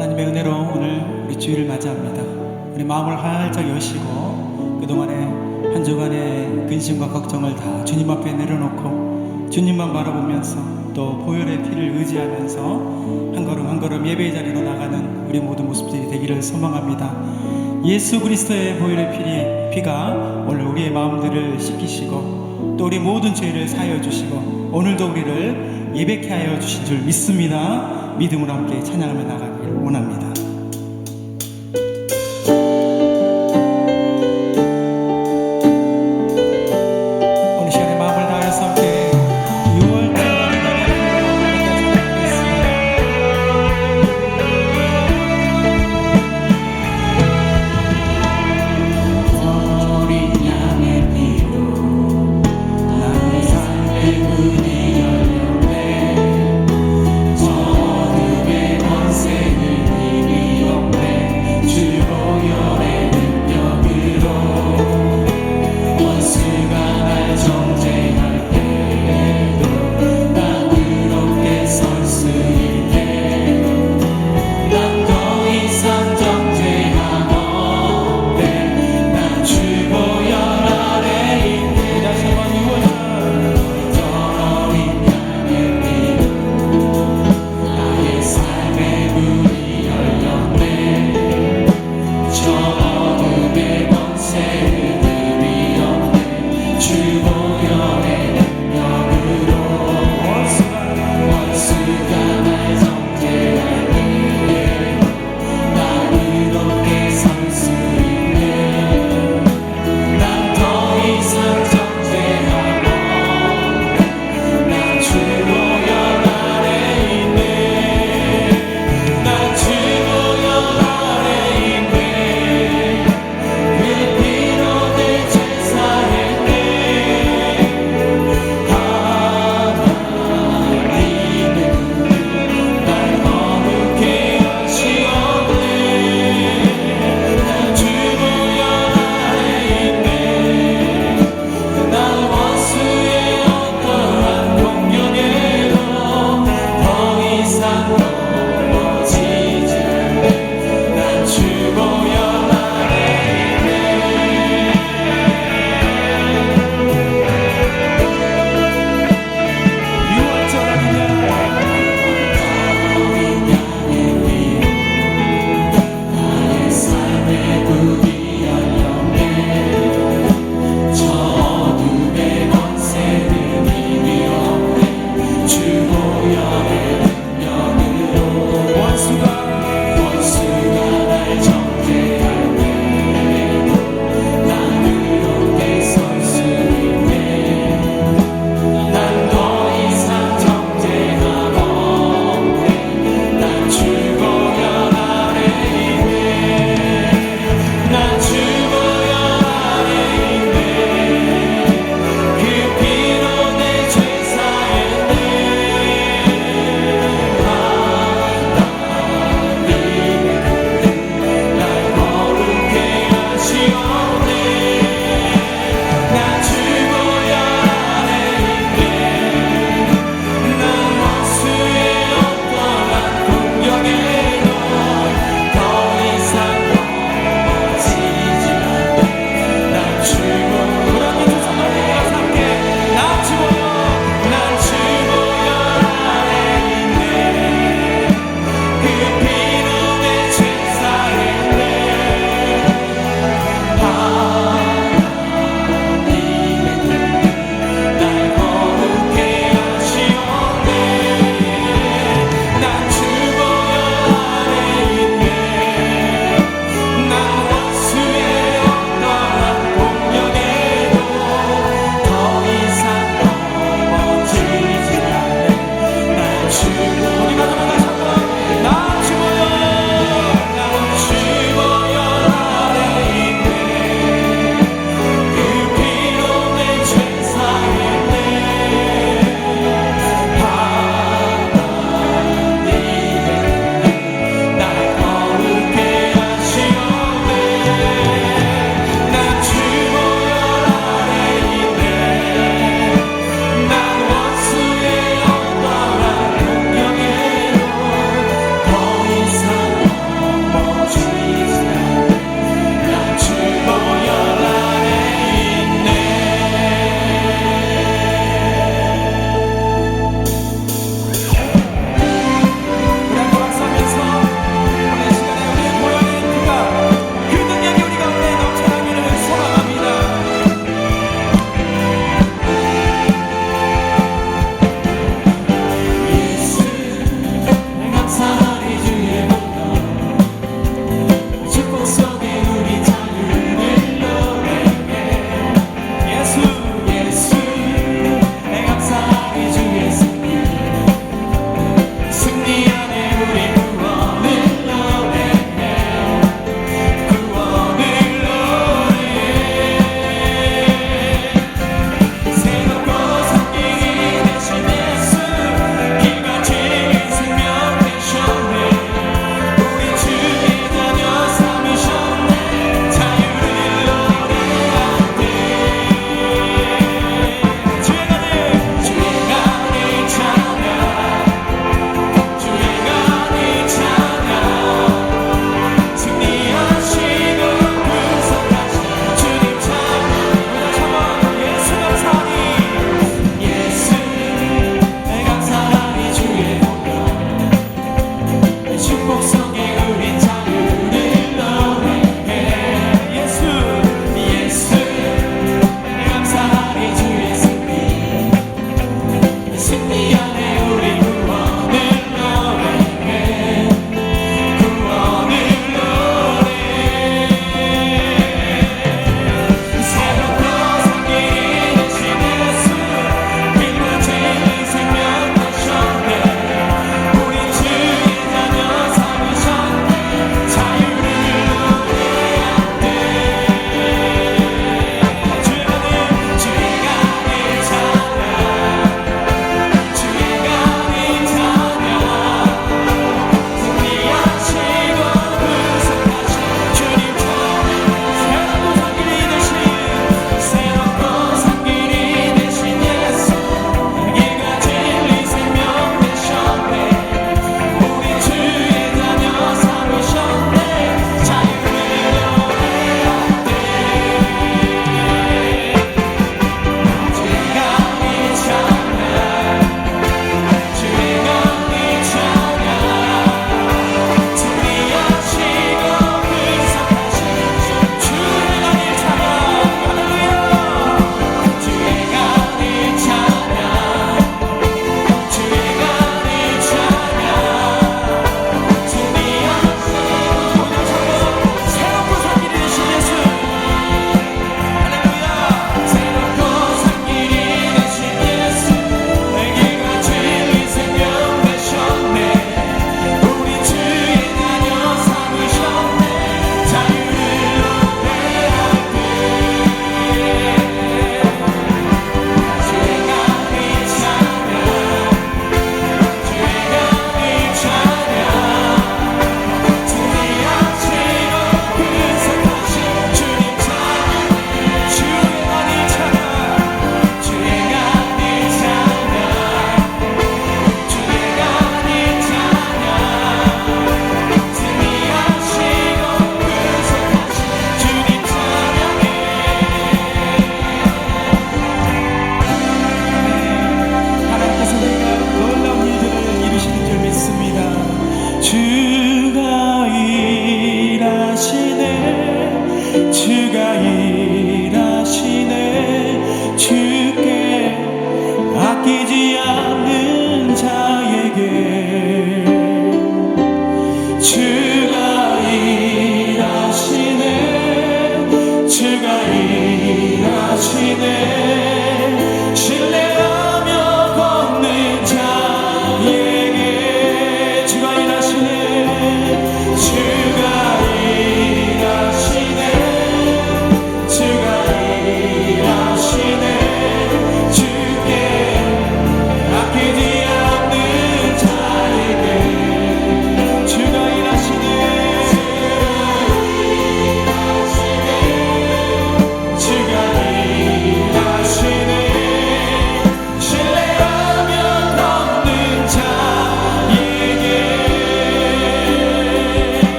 하나님의 은혜로 오늘 우리 주일을 맞이합니다. 우리 마음을 활짝 여시고 그동안에 한 주간의 근심과 걱정을 다 주님 앞에 내려놓고 주님만 바라보면서 또 보혈의 피를 의지하면서 한 걸음 한 걸음 예배의 자리로 나가는 우리 모든 모습들이 되기를 소망합니다. 예수 그리스도의 보혈의 피가 오늘 우리의 마음들을 씻기시고 또 우리 모든 죄를 사하여 주시고 오늘도 우리를 예배케 하여 주신 줄 믿습니다. 믿음으로 함께 찬양하며 나가기를 원합니다. 오늘 시간에 마음을 다해서 함께 6월달 어린 양의 피로 나의 삶의 문이 열렸네. 어둠의 권세를 이겨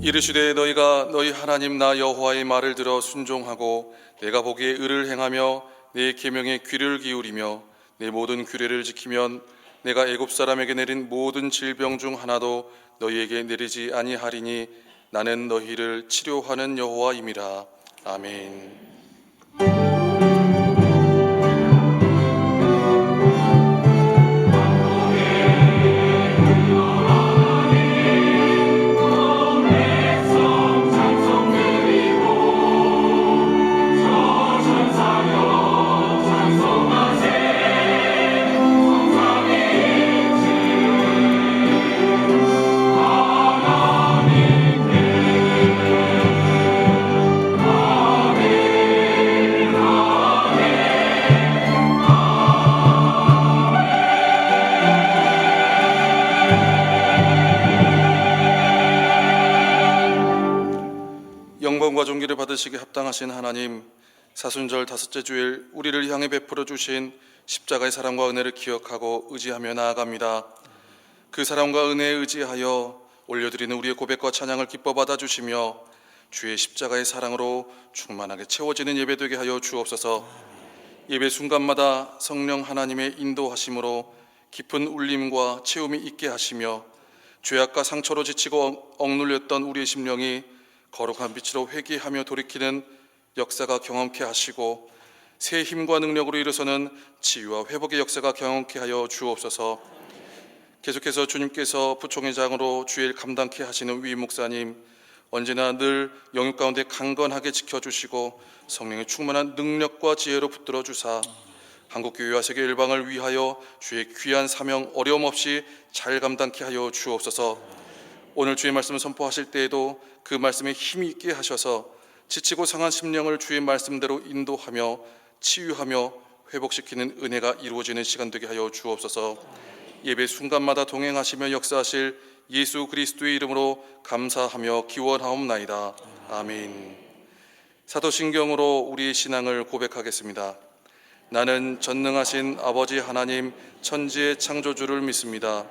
이르시되 너희가 너희 하나님 나 여호와의 말을 들어 순종하고 내가 보기에 의를 행하며 내 계명에 귀를 기울이며 내 모든 규례를 지키면 내가 애굽 사람에게 내린 모든 질병 중 하나도 너희에게 내리지 아니하리니 나는 너희를 치료하는 여호와임이라. 아멘. 영광과 존귀를 받으시기 합당하신 하나님, 사순절 다섯째 주일 우리를 향해 베풀어 주신 십자가의 사랑과 은혜를 기억하고 의지하며 나아갑니다. 그 사랑과 은혜에 의지하여 올려드리는 우리의 고백과 찬양을 기뻐 받아주시며 주의 십자가의 사랑으로 충만하게 채워지는 예배 되게 하여 주옵소서. 예배 순간마다 성령 하나님의 인도하심으로 깊은 울림과 채움이 있게 하시며 죄악과 상처로 지치고 억눌렸던 우리의 심령이 거룩한 빛으로 회개하며 돌이키는 역사가 경험케 하시고 새 힘과 능력으로 일어서는 치유와 회복의 역사가 경험케 하여 주옵소서. 계속해서 주님께서 부총회장으로 주일 감당케 하시는 위 목사님, 언제나 늘 영육 가운데 강건하게 지켜주시고 성령의 충만한 능력과 지혜로 붙들어 주사 한국교회와 세계 일방을 위하여 주의 귀한 사명 어려움 없이 잘 감당케 하여 주옵소서. 오늘 주의 말씀을 선포하실 때에도 그 말씀에 힘이 있게 하셔서 지치고 상한 심령을 주의 말씀대로 인도하며 치유하며 회복시키는 은혜가 이루어지는 시간 되게 하여 주옵소서. 예배 순간마다 동행하시며 역사하실 예수 그리스도의 이름으로 감사하며 기원하옵나이다. 아멘. 사도신경으로 우리의 신앙을 고백하겠습니다. 나는 전능하신 아버지 하나님 천지의 창조주를 믿습니다.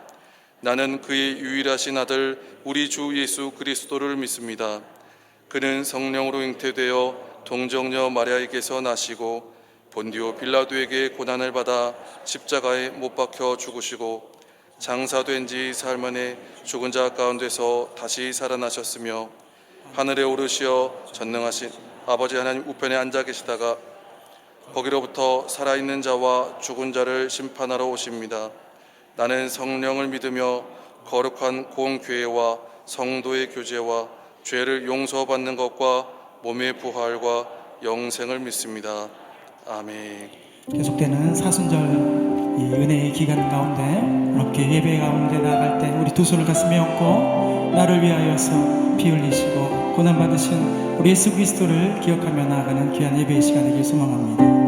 나는 그의 유일하신 아들 우리 주 예수 그리스도를 믿습니다. 그는 성령으로 잉태되어 동정녀 마리아에게서 나시고 본디오 빌라도에게 고난을 받아 십자가에 못 박혀 죽으시고 장사된 지 사흘 만에 죽은 자 가운데서 다시 살아나셨으며 하늘에 오르시어 전능하신 아버지 하나님 우편에 앉아 계시다가 거기로부터 살아있는 자와 죽은 자를 심판하러 오십니다. 나는 성령을 믿으며 거룩한 공교회와 성도의 교제와 죄를 용서받는 것과 몸의 부활과 영생을 믿습니다. 아멘. 계속되는 사순절 이 은혜의 기간 가운데 이렇게 예배 가운데 나아갈 때 우리 두 손을 가슴에 얹고 나를 위하여서 피 흘리시고 고난받으신 우리 예수 그리스도를 기억하며 나아가는 귀한 예배의 시간 되길 소망합니다.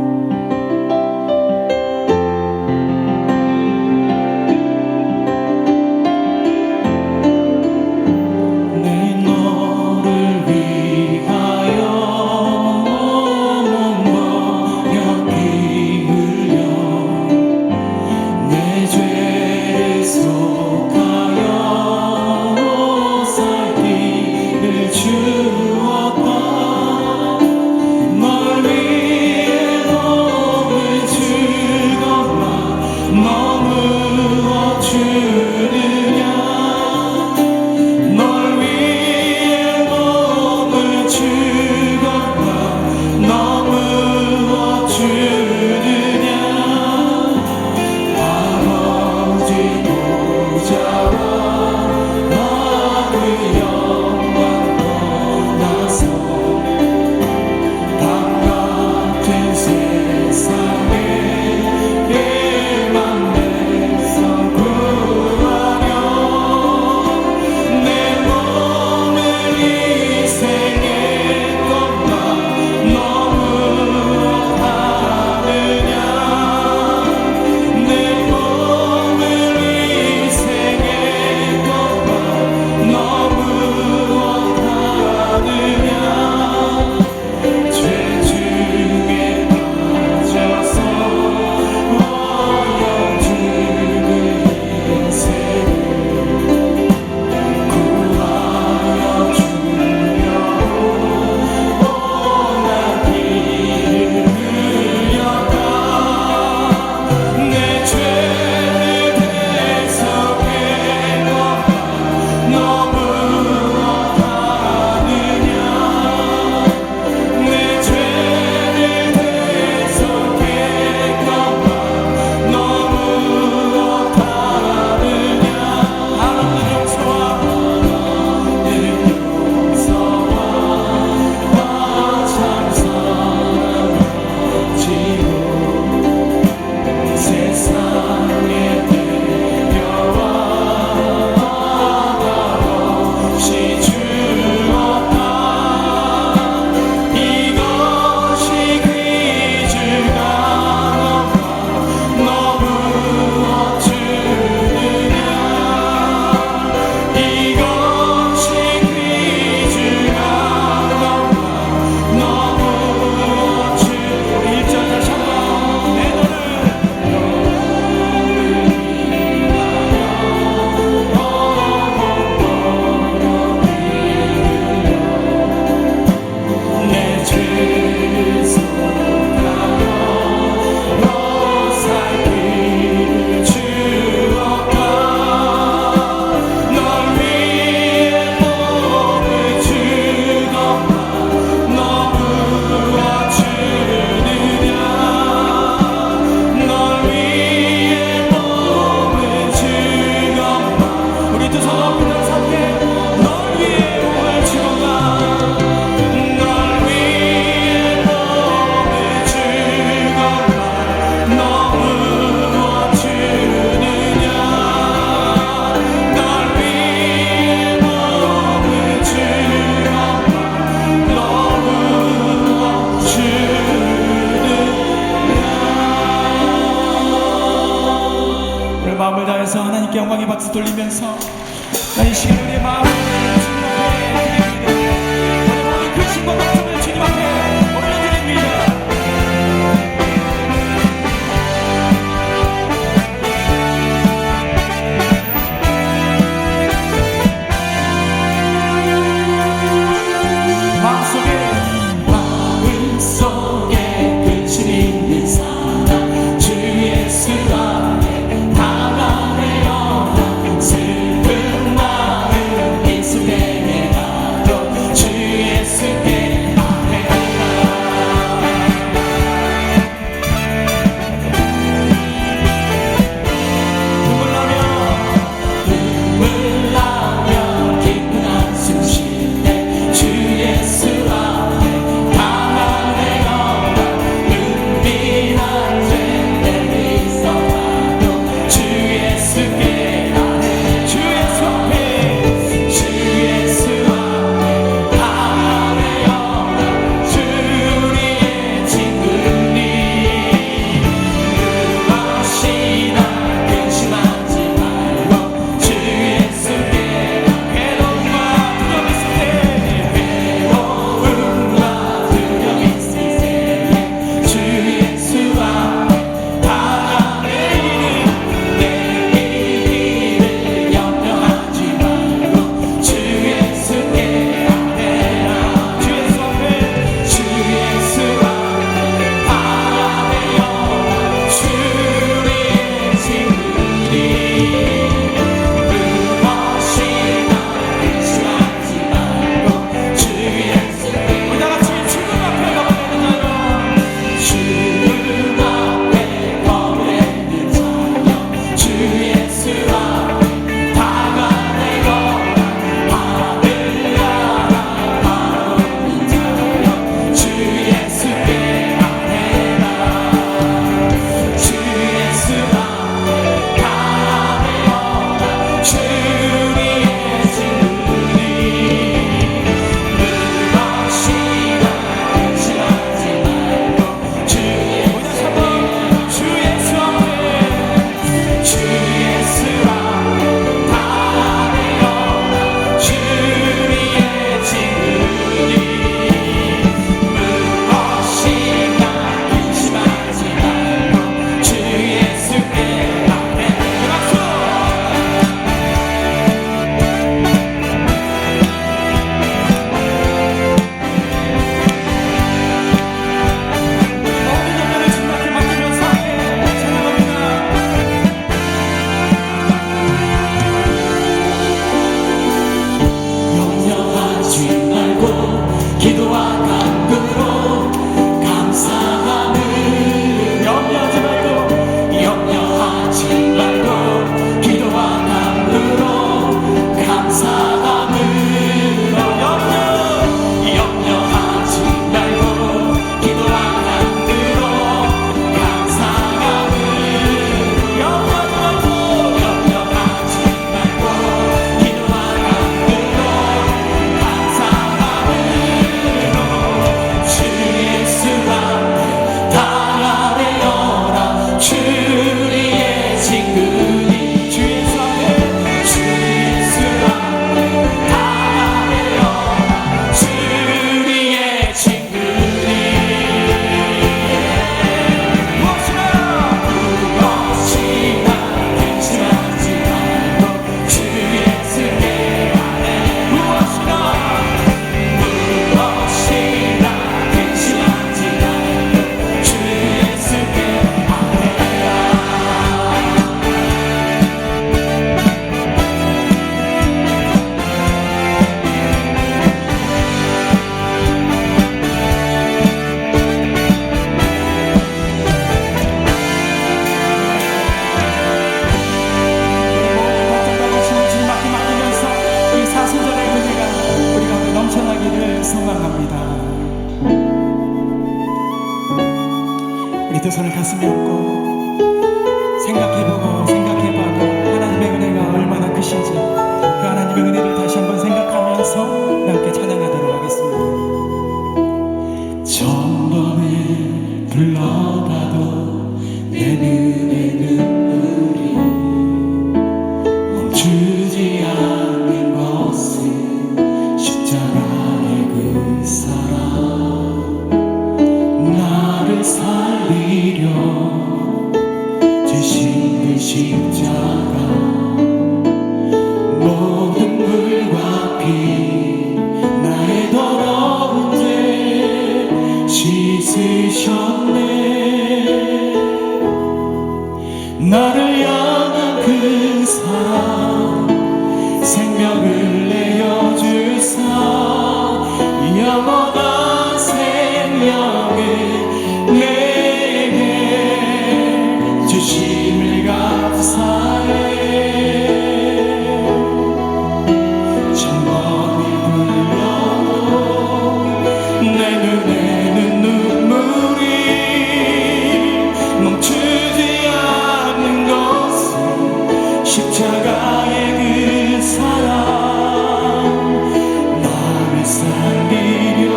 세상에 일만 내 성구하려 마음을 다해서 하나님께 영광의 박수 돌리면서 이 시간 우리의 마음을 주님 앞에 드립니다. 오늘 모든 근심과 걱정을 주님 앞에 올려드립니다. 마음속에 근심 있는 사람 주 예수 앞에 다가내어라. 슬픈 마음 익숙해 가도 주 예수께 눈물 나며 깊은 한숨 쉴 때 주 예수 앞에 다가내어라. 눈빛 안 될 때도 있어도 주 예수께 가네. 주 예수 앞에 주 예수 앞에 다가내어라. 주의 친구니 무엇이나 근심하지 말고 주 예수께 괴로움과 두려움 있을 때 괴로움과 두려움 있을 때 주 예수 앞에 다가내리는 내 길을 염려하지 말고 주 예수께 아뢰라. 주 예수 앞에 주 예수 앞에 다가내어라. 주의 친구니 무엇이나 근심하지 말고 주 예수께. 우리 다같이 주님 앞에 거부되는 자여 주님 앞에 거부되는 자여 주 예수 앞에 다가내어라. 받으려라. 바라보는 자여 주 예수께 아뢰라. 주 예수 앞에 다가내어라. 주의 친구니 무엇이나 근심하지 말고 주 예수께. 주 예수 앞에 주 예수 앞에 다가내어라. 주의 친구니 무엇이나 근심하지 말고 주 예수께 아뢰라. 박수! 모든 영광을 주님 앞에 맡기면서 함께 찬양합니다. 염려하지 말고 기도와 간구로 감사함을. 염려하지 말고 염려하지 말고 기도와 간구로 감사함을. 염려하지 말고 기도와 간구로 감사함을. 염려하지 말고 기도와 간구로 감사함으로 주 예수 앞에 다가내어라. 주의 친구니 주 예수 앞에 주 예수 앞에 다가내어라. 주의 친구니 무엇이나 근심하지 말고 주 예수께 아뢰. 무엇이나 근심하지 말고 주 예수께 아뢰라. 주님 앞에 맡기면서 이 사순절의 은혜가 우리 가운데 넘쳐나기를 소망합니다. 우리 두 손을 가슴에 얹고 생각해보고 생각해봐도 하나님의 은혜가 얼마나 크신지 그 하나님의 은혜를 다시 한번 생각하면서 함께 찬양하도록 하겠습니다. 전번에 불러봐도 내 눈에 눈물이 십자가 모든 물과 피 나의 더러운 죄 씻으셨네. 나를 향한 그 사랑 생명을 내어주사 영원한 생명을 내게 주심을 감사해. 천번을 불러도 내 눈에는 눈물이 멈추지 않는 것은 십자가의 그 사랑 나를 살리려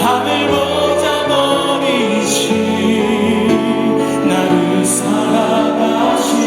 하늘보다 머리신 나를 사랑하신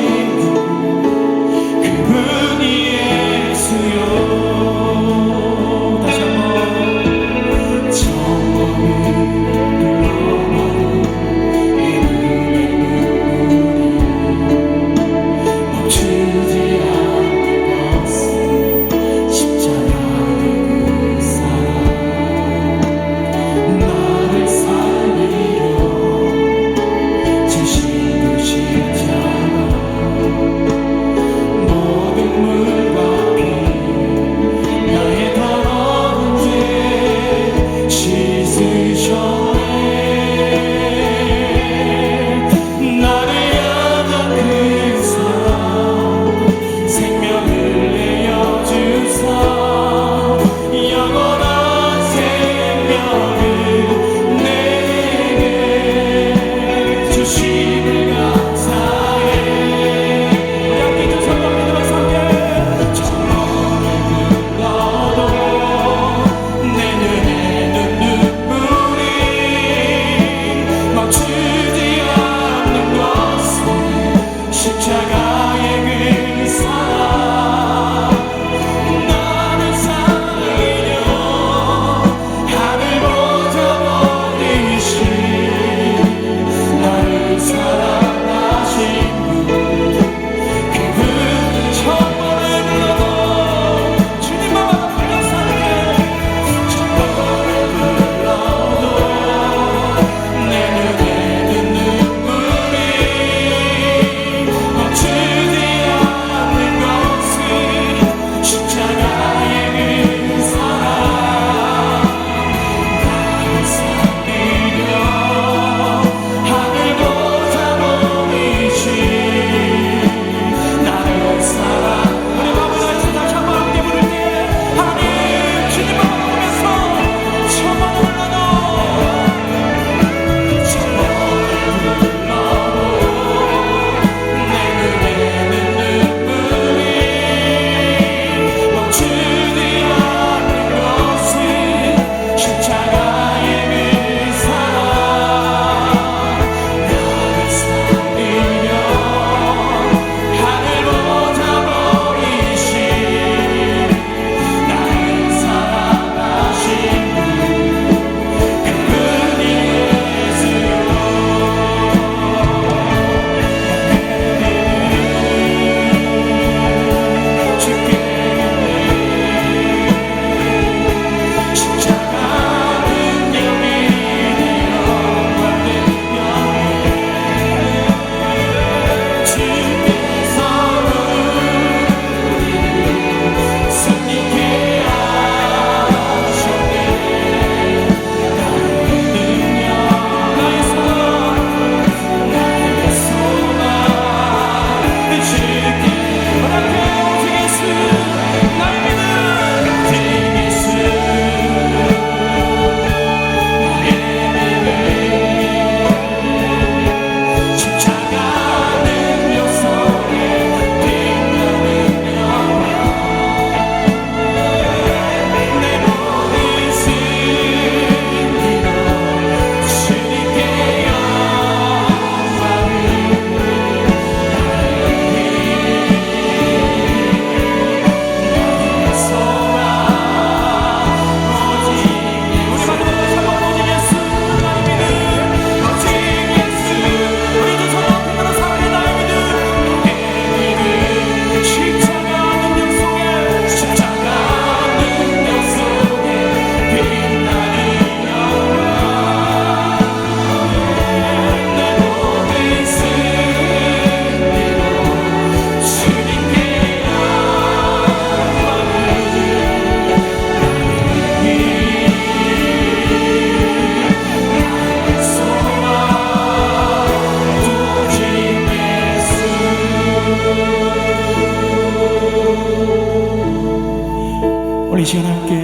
이 시간 함께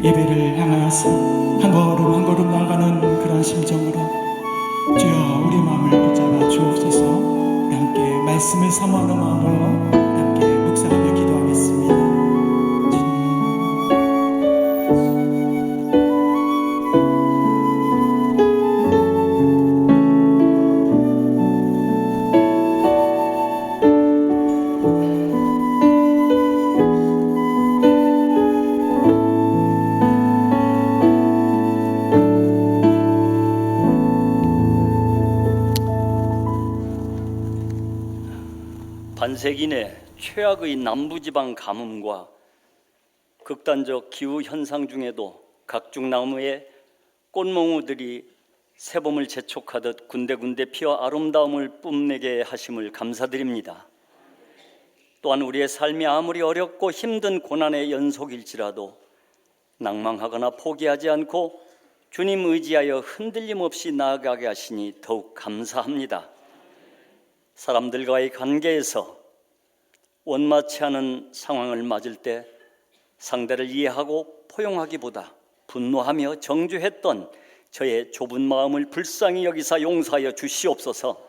예배를 향하여서 한 걸음 한 걸음 나아가는 그런 심정으로 주여 우리 마음을 붙잡아 주옵소서. 우리 함께 말씀을 사모하는 마음으로 함께 묵상하며 기도하겠습니다. 반세기 내 최악의 남부지방 가뭄과 극단적 기후 현상 중에도 각종 나무의 꽃몽우들이 새봄을 재촉하듯 군데군데 피어 아름다움을 뿜내게 하심을 감사드립니다. 또한 우리의 삶이 아무리 어렵고 힘든 고난의 연속일지라도 낭망하거나 포기하지 않고 주님 의지하여 흔들림 없이 나아가게 하시니 더욱 감사합니다. 사람들과의 관계에서 원만치 않은 상황을 맞을 때 상대를 이해하고 포용하기보다 분노하며 정죄했던 저의 좁은 마음을 불쌍히 여기사 용서하여 주시옵소서.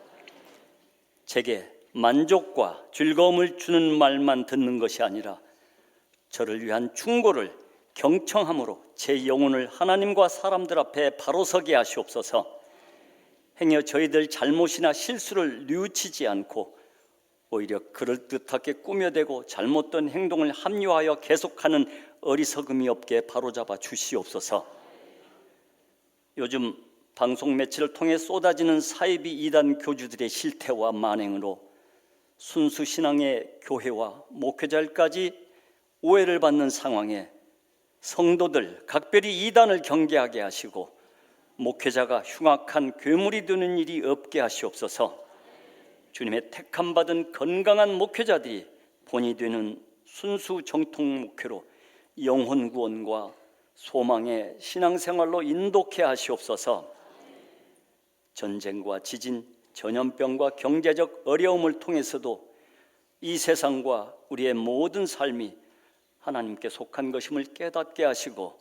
제게 만족과 즐거움을 주는 말만 듣는 것이 아니라 저를 위한 충고를 경청함으로 제 영혼을 하나님과 사람들 앞에 바로 서게 하시옵소서. 행여 저희들 잘못이나 실수를 뉘우치지 않고 오히려 그럴듯하게 꾸며대고 잘못된 행동을 합리화하여 계속하는 어리석음이 없게 바로잡아 주시옵소서. 요즘 방송 매체를 통해 쏟아지는 사이비 이단 교주들의 실태와 만행으로 순수 신앙의 교회와 목회자들까지 오해를 받는 상황에 성도들 각별히 이단을 경계하게 하시고 목회자가 흉악한 괴물이 되는 일이 없게 하시옵소서. 주님의 택함받은 건강한 목회자들이 본이 되는 순수 정통 목회로 영혼 구원과 소망의 신앙생활로 인도케 하시옵소서. 전쟁과 지진, 전염병과 경제적 어려움을 통해서도 이 세상과 우리의 모든 삶이 하나님께 속한 것임을 깨닫게 하시고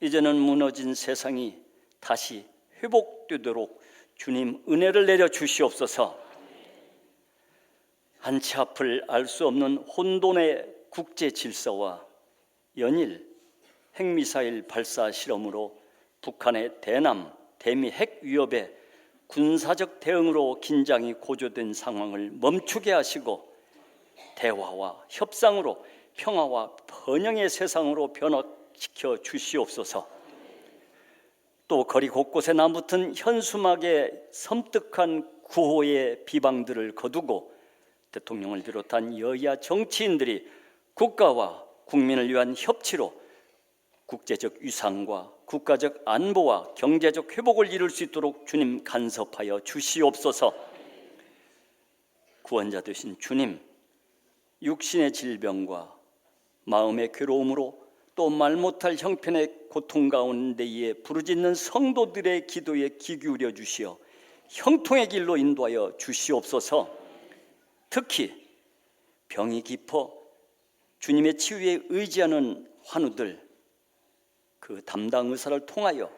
이제는 무너진 세상이 다시 회복되도록 주님 은혜를 내려 주시옵소서. 한치 앞을 알 수 없는 혼돈의 국제 질서와 연일 핵미사일 발사 실험으로 북한의 대남, 대미 핵 위협에 군사적 대응으로 긴장이 고조된 상황을 멈추게 하시고 대화와 협상으로 평화와 번영의 세상으로 변화시켜 주시옵소서. 또 거리 곳곳에 남붙은 현수막의 섬뜩한 구호의 비방들을 거두고 대통령을 비롯한 여야 정치인들이 국가와 국민을 위한 협치로 국제적 위상과 국가적 안보와 경제적 회복을 이룰 수 있도록 주님 간섭하여 주시옵소서. 구원자 되신 주님, 육신의 질병과 마음의 괴로움으로 또 말 못할 형편의 고통 가운데에 부르짖는 성도들의 기도에 귀 기울여 주시어 형통의 길로 인도하여 주시옵소서. 특히 병이 깊어 주님의 치유에 의지하는 환우들, 그 담당 의사를 통하여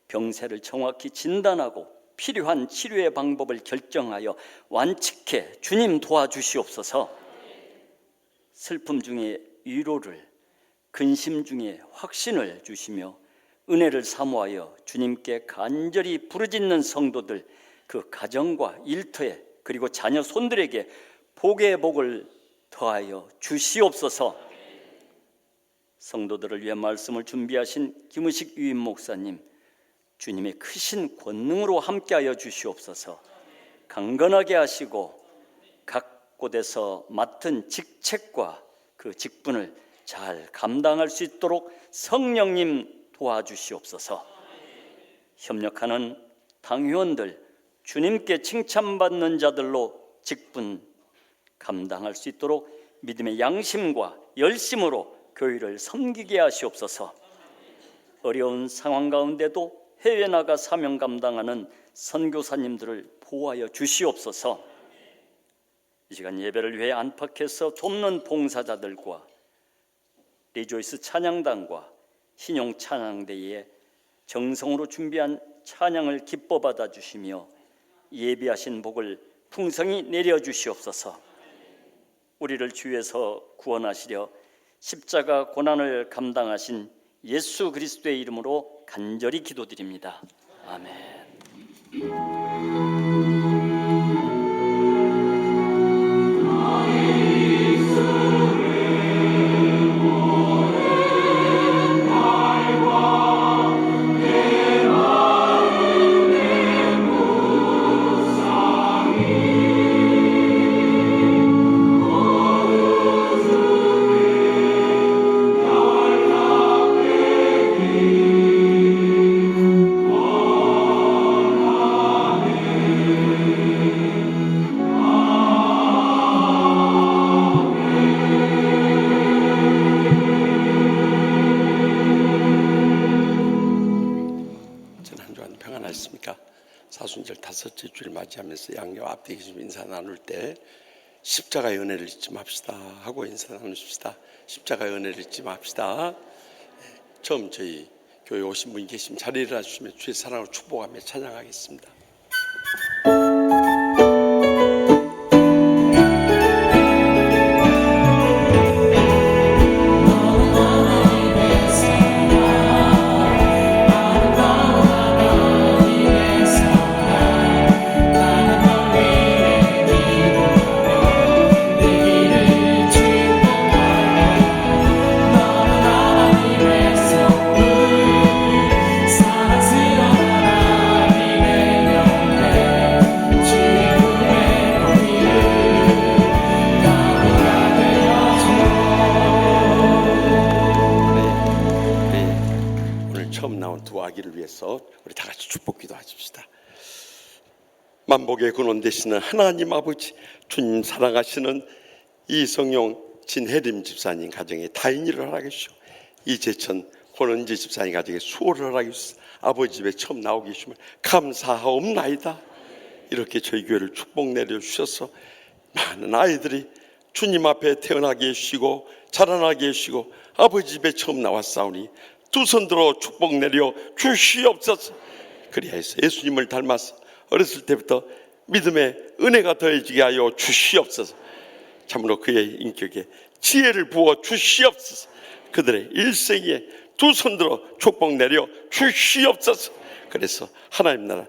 병세를 정확히 진단하고 필요한 치료의 방법을 결정하여 완치케 주님 도와주시옵소서. 슬픔 중에 위로를, 근심 중에 확신을 주시며 은혜를 사모하여 주님께 간절히 부르짖는 성도들, 그 가정과 일터에 그리고 자녀 손들에게 복의 복을 더하여 주시옵소서. 성도들을 위해 말씀을 준비하신 김의식 유임 목사님, 주님의 크신 권능으로 함께하여 주시옵소서. 강건하게 하시고 각 곳에서 맡은 직책과 그 직분을 잘 감당할 수 있도록 성령님 도와주시옵소서. 협력하는 당회원들, 주님께 칭찬받는 자들로 직분 감당할 수 있도록 믿음의 양심과 열심으로 교회를 섬기게 하시옵소서. 어려운 상황 가운데도 해외 나가 사명 감당하는 선교사님들을 보호하여 주시옵소서. 이 시간 예배를 위해 안팎에서 돕는 봉사자들과 리조이스 찬양단과 신용 찬양대에 정성으로 준비한 찬양을 기뻐 받아 주시며 예비하신 복을 풍성히 내려 주시옵소서. 우리를 주에서 구원하시려 십자가 고난을 감당하신 예수 그리스도의 이름으로 간절히 기도드립니다. 아멘. 사순절 다섯째 주를 맞이하면서 양옆 앞에 계시면 인사 나눌 때 십자가의 은혜를 잊지 맙시다 하고 인사 나누십시다. 십자가의 은혜를 잊지 맙시다. 처음 저희 교회 오신 분이 계시면 자리에 일어나 주시면 주의 사랑으로 축복하며 찬양하겠습니다. 우리 다 같이 축복 기도하십시다. 만복의 근원 되시는 하나님 아버지, 주님 사랑하시는 이성용 진혜림 집사님 가정에 다인일을 허락해주시오. 이재천 권은지 집사님 가정에 수호를 허락해주시오. 아버지 집에 처음 나오게 해주시면 감사하옵나이다. 이렇게 저희 교회를 축복 내려주셔서 많은 아이들이 주님 앞에 태어나게 해주시고 자라나게 해주시고 아버지 집에 처음 나왔사오니 두 손 들어 축복 내려 주시옵소서. 그리하여서 예수님을 닮아서 어렸을 때부터 믿음의 은혜가 더해지게 하여 주시옵소서. 참으로 그의 인격에 지혜를 부어 주시옵소서. 그들의 일생에 두 손 들어 축복 내려 주시옵소서. 그래서 하나님 나라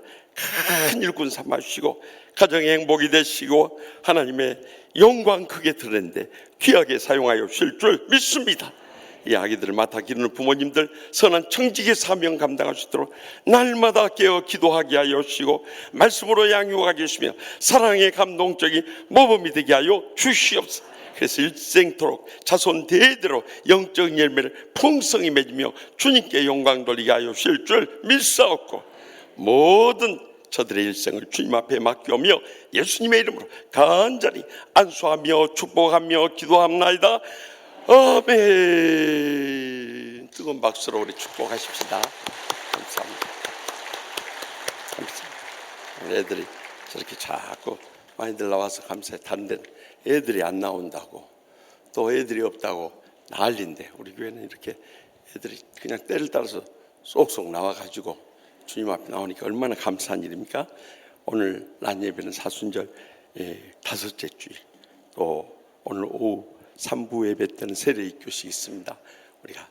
큰 일꾼 삼아주시고 가정의 행복이 되시고 하나님의 영광 크게 드러내는데 귀하게 사용하여 주실 줄 믿습니다. 이 아기들을 맡아 기르는 부모님들 선한 청지기 사명 감당할 수 있도록 날마다 깨어 기도하게 하여 주시고 말씀으로 양육하게 해주시며 사랑의 감동적인 모범이 되게 하여 주시옵소서. 그래서 일생토록 자손 대대로 영적 열매를 풍성히 맺으며 주님께 영광 돌리게 하여 주실 줄 믿사옵고 모든 저들의 일생을 주님 앞에 맡겨오며 예수님의 이름으로 간절히 안수하며 축복하며 기도합나이다. 아멘. 뜨거운 박수로 우리 축복하십시다. 감사합니다. 애들이 저렇게 자꾸 많이들 나와서 감사해. 다른 데는 애들이 안 나온다고 또 애들이 없다고 난리인데 우리 교회는 이렇게 애들이 그냥 때를 따라서 쏙쏙 나와가지고 주님 앞에 나오니까 얼마나 감사한 일입니까? 오늘 낮 예배는 사순절 다섯째 주일, 또 오늘 오후 3부 예배 때는 세례 입교식이 있습니다. 우리가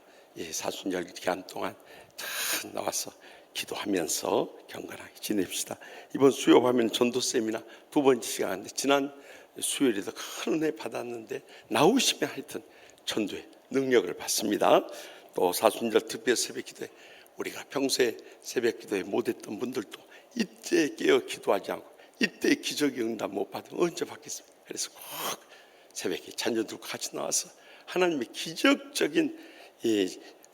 사순절 기간 동안 잘 나와서 기도하면서 경건하게 지냅시다. 이번 수요하면 전도 세미나 두 번째 시간인데 지난 수요일에도 큰 은혜 받았는데 나오시면 하여튼 전도의 능력을 받습니다. 또 사순절 특별 새벽 기도에 우리가 평소에 새벽 기도에 못했던 분들도 이때 깨어 기도하지 않고 이때 기적의 응답 못 받으면 언제 받겠습니까? 그래서 꼭 새벽에 자녀들과 같이 나와서 하나님의 기적적인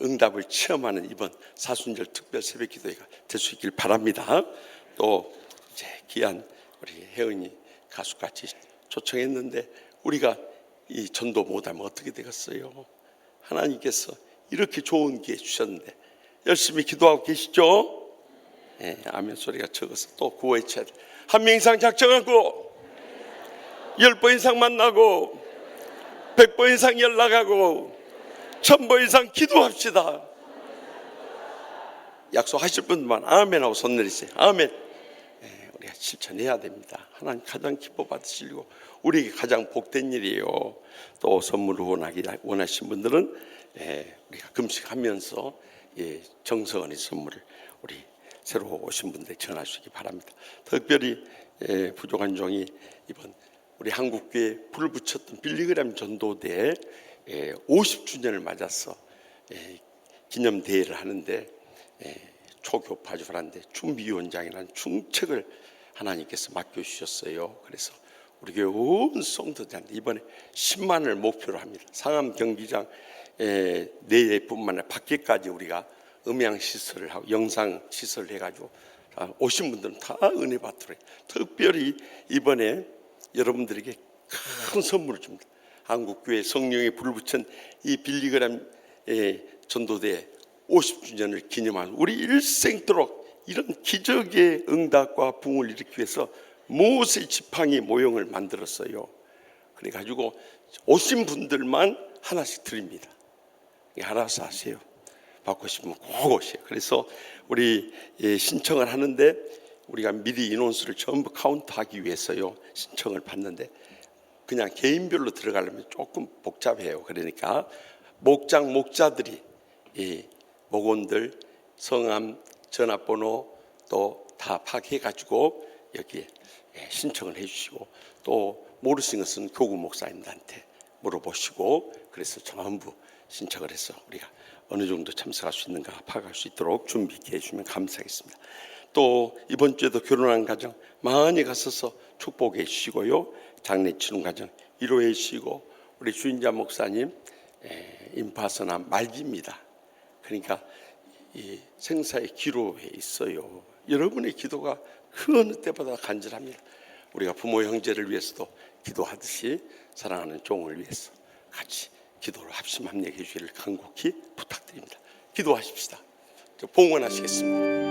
응답을 체험하는 이번 사순절 특별 새벽 기도회가 될 수 있길 바랍니다. 또 이제 귀한 우리 혜은이 가수같이 초청했는데 우리가 이 전도 못하면 어떻게 되겠어요? 하나님께서 이렇게 좋은 기회 주셨는데 열심히 기도하고 계시죠? 네, 아멘 소리가 적어서 또 구호 외쳐야 돼. 한 명 이상 작정하고 10번 이상 만나고 100번 이상 연락하고 1000번 이상 기도합시다. 약속하실 분들만 아멘 하고 손 내리세요. 아멘. 우리가 실천해야 됩니다. 하나님 가장 기뻐 받으시고 우리에게 가장 복된 일이에요. 또 선물을 원하신 분들은 우리가 금식하면서 정성원의 선물을 우리 새로 오신 분들 전하시기 바랍니다. 특별히 부족한 종이 이번 우리 한국교회 불을 붙였던 빌리그램 전도대 50주년을 맞아서 기념대회를 하는데 초교파주라는데 준비위원장이라는 중책을 하나님께서 맡겨주셨어요. 그래서 우리 교회 온 성도들한테 이번에 10만을 목표로 합니다. 상암 경기장 내뿐만 아니라 밖에까지 우리가 음향 시설을 하고 영상 시설을 해가지고 오신 분들은 다 은혜 받도록 특별히 이번에 여러분들에게 큰 선물을 줍니다. 한국교회 성령의 불을 붙인 이 빌리그램 전도대 50주년을 기념하는 우리 일생도록 이런 기적의 응답과 부흥을 일으키기 위해서 모세 지팡이 모형을 만들었어요. 그래가지고 오신 분들만 하나씩 드립니다. 알아서 하세요. 받고 싶으면 꼭 오세요. 그래서 우리 신청을 하는데 우리가 미리 인원수를 전부 카운트하기 위해서요 신청을 받는데 그냥 개인별로 들어가려면 조금 복잡해요. 그러니까 목자들이 목원들 성함 전화번호 또 다 파악해가지고 여기에 신청을 해주시고 또 모르시는 것은 교구 목사님들한테 물어보시고 그래서 전부 신청을 해서 우리가 어느 정도 참석할 수 있는가 파악할 수 있도록 준비해 주시면 감사하겠습니다. 또 이번 주에도 결혼한 가정 많이 가셔서 축복해 주시고요. 장례 치른 가정 위로해 주시고 우리 주인자 목사님 임파선암 말기입니다. 그러니까 이 생사의 기로에 있어요. 여러분의 기도가 그 어느 때보다 간절합니다. 우리가 부모 형제를 위해서도 기도하듯이 사랑하는 종을 위해서 같이 기도를 합심합력해 주시기를 간곡히 부탁드립니다. 기도하십시다. 봉헌하시겠습니다.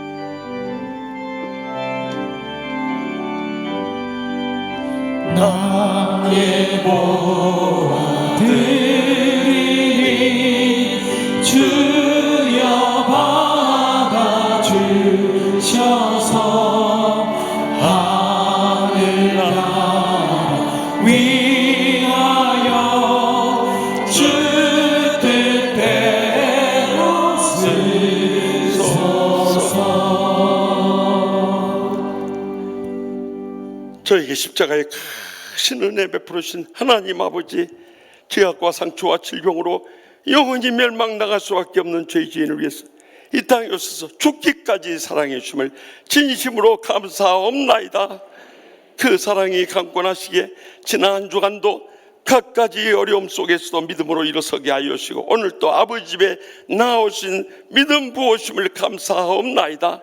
나의 보아드리니 주여 받아주셔서 하늘나라 위하여 주 뜻대로 쓰소서. 저에게 십자가의 큰 은혜 베풀어 주신 하나님 아버지, 죄악과 상처와 질병으로 영원히 멸망 나갈 수밖에 없는 죄 지인을 위해서 이 땅에 오셔서 죽기까지 사랑해 주심을 진심으로 감사옵나이다. 그 사랑이 강권하시기에 지난 한 주간도 갖가지 어려움 속에서도 믿음으로 일어서게 하여 주시고 오늘 또 아버지 집에 나오신 믿음 부어심을 감사옵나이다.